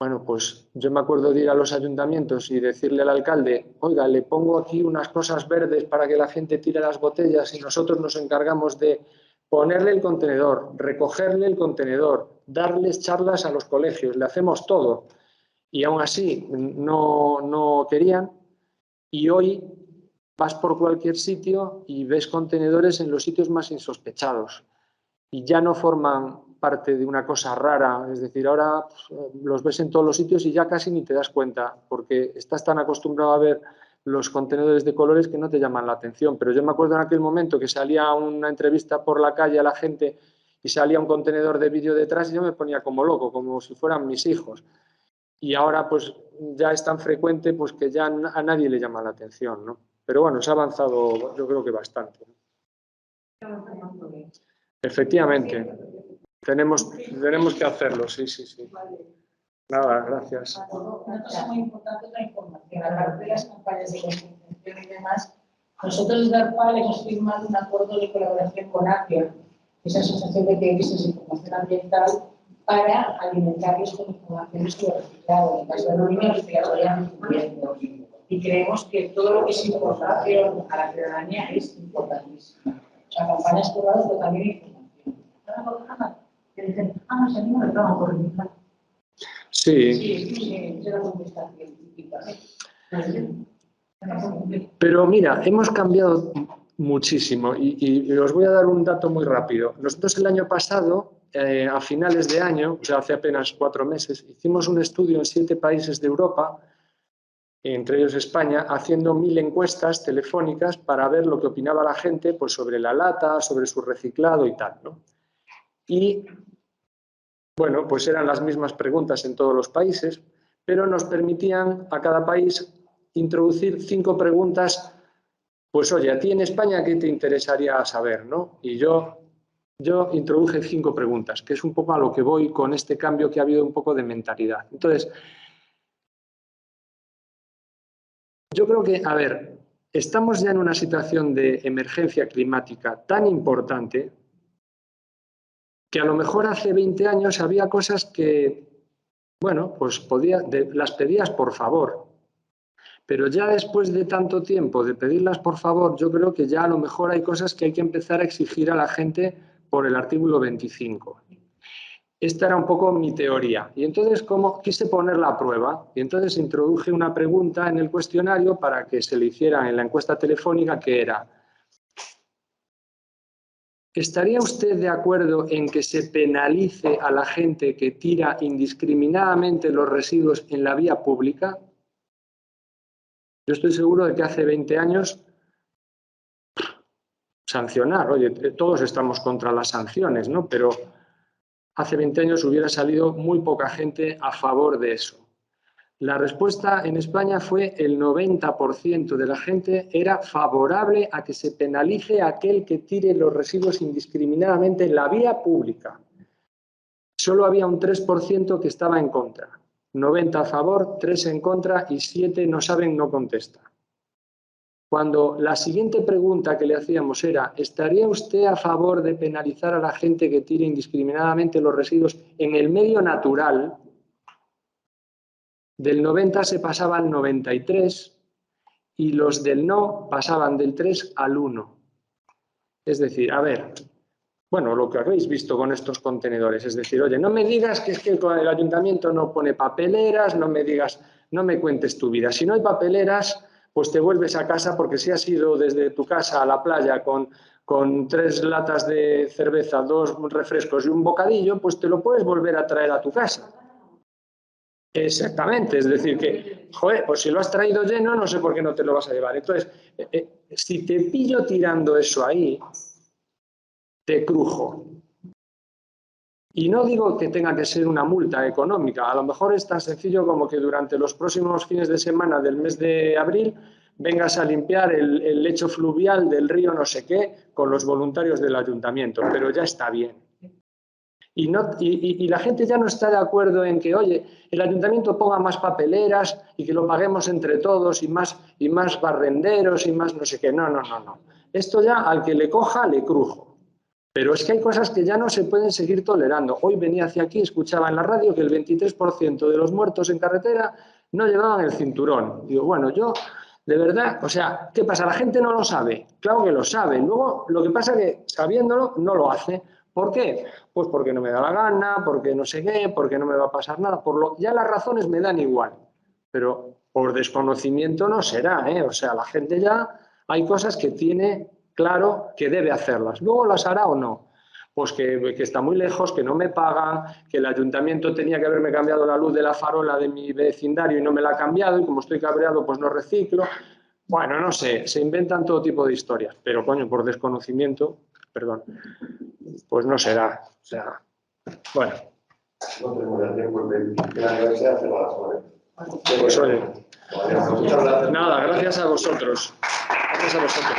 Bueno, pues yo me acuerdo de ir a los ayuntamientos y decirle al alcalde, oiga, le pongo aquí unas cosas verdes para que la gente tire las botellas y nosotros nos encargamos de ponerle el contenedor, recogerle el contenedor, darles charlas a los colegios, le hacemos todo. Y aún así no querían, y hoy vas por cualquier sitio y ves contenedores en los sitios más insospechados. y ya no forman parte de una cosa rara, es decir, ahora los ves en todos los sitios y ya casi ni te das cuenta, porque estás tan acostumbrado a ver los contenedores de colores que no te llaman la atención. Pero yo me acuerdo en aquel momento que salía una entrevista por la calle a la gente y salía un contenedor de vídeo detrás y yo me ponía como loco, como si fueran mis hijos. Y ahora pues ya es tan frecuente pues que ya a nadie le llama la atención, ¿no? Pero bueno, se ha avanzado yo creo que bastante. Efectivamente, tenemos que hacerlo, sí. Nada, gracias. Una cosa muy importante es la información, aparte de las campañas de concienciación y demás. Nosotros desde ARPAL hemos firmado un acuerdo de colaboración con ACIA, esa asociación de TX de información ambiental, para alimentarlos con información sobre reciclado. En el caso del aluminio, reciclado ya y creemos que todo lo que es información a la ciudadanía es importantísimo. O sea, campañas curradas, pero también información. Que dicen, no, si a mí me lo trabajo por reciclar. Sí, es la contestación científica. Pero mira, hemos cambiado muchísimo y os voy a dar un dato muy rápido. Nosotros el año pasado, a finales de año, o sea, hace apenas 4 meses, hicimos un estudio en 7 países de Europa, entre ellos España, haciendo 1000 encuestas telefónicas para ver lo que opinaba la gente pues, sobre la lata, sobre su reciclado y tal, ¿no? Y bueno, pues eran las mismas preguntas en todos los países, pero nos permitían a cada país introducir 5 preguntas. Pues oye, a ti en España, ¿qué te interesaría saber, no? Y yo introduje 5 preguntas, que es un poco a lo que voy con este cambio que ha habido un poco de mentalidad. Entonces, yo creo que, a ver, estamos ya en una situación de emergencia climática tan importante que a lo mejor hace 20 años había cosas que, bueno, pues las pedías por favor. Pero ya después de tanto tiempo de pedirlas por favor, yo creo que ya a lo mejor hay cosas que hay que empezar a exigir a la gente por el artículo 25. Esta era un poco mi teoría. Y entonces, quise ponerla a prueba, y entonces introduje una pregunta en el cuestionario para que se le hiciera en la encuesta telefónica, que era: ¿estaría usted de acuerdo en que se penalice a la gente que tira indiscriminadamente los residuos en la vía pública? Yo estoy seguro de que hace 20 años sancionar, oye, todos estamos contra las sanciones, ¿no? Pero hace 20 años hubiera salido muy poca gente a favor de eso. La respuesta en España fue el 90% de la gente era favorable a que se penalice a aquel que tire los residuos indiscriminadamente en la vía pública. Solo había un 3% que estaba en contra. 90 a favor, 3 en contra y 7 no saben, no contestan. Cuando la siguiente pregunta que le hacíamos era: ¿estaría usted a favor de penalizar a la gente que tire indiscriminadamente los residuos en el medio natural? Del 90 se pasaba al 93 y los del no pasaban del 3 al 1. Es decir, a ver, bueno, lo que habéis visto con estos contenedores, es decir, oye, no me digas que es que el ayuntamiento no pone papeleras, no me cuentes tu vida. Si no hay papeleras, pues te vuelves a casa, porque si has ido desde tu casa a la playa con 3 latas de cerveza, 2 refrescos y un bocadillo, pues te lo puedes volver a traer a tu casa. Exactamente, es decir que, joder, pues si lo has traído lleno, no sé por qué no te lo vas a llevar. Entonces, si te pillo tirando eso ahí, te crujo. Y no digo que tenga que ser una multa económica, a lo mejor es tan sencillo como que durante los próximos fines de semana del mes de abril vengas a limpiar el lecho fluvial del río no sé qué con los voluntarios del ayuntamiento, pero ya está bien. Y la gente ya no está de acuerdo en que, oye, el ayuntamiento ponga más papeleras y que lo paguemos entre todos y más barrenderos y más no sé qué. No. Esto ya al que le coja, le crujo. Pero es que hay cosas que ya no se pueden seguir tolerando. Hoy venía hacia aquí, escuchaba en la radio que el 23% de los muertos en carretera no llevaban el cinturón. Digo, bueno, yo, de verdad, o sea, ¿qué pasa? ¿La gente no lo sabe? Claro que lo sabe. Luego, lo que pasa es que, sabiéndolo, no lo hace. ¿Por qué? Pues porque no me da la gana, porque no sé qué, porque no me va a pasar nada. Ya las razones me dan igual. Pero por desconocimiento no será, ¿eh? O sea, la gente ya hay cosas que tiene claro que debe hacerlas. Luego las hará o no. pues que está muy lejos, que no me pagan, que el ayuntamiento tenía que haberme cambiado la luz de la farola de mi vecindario y no me la ha cambiado, y como estoy cabreado, pues no reciclo. Bueno, no sé, se inventan todo tipo de historias, pero coño, por desconocimiento, perdón, pues no será. O sea, bueno. No tenemos ya tiempo que la universidad se va a saber. Pues oye, Muchas gracias. nada, gracias a vosotros. Gracias a vosotros.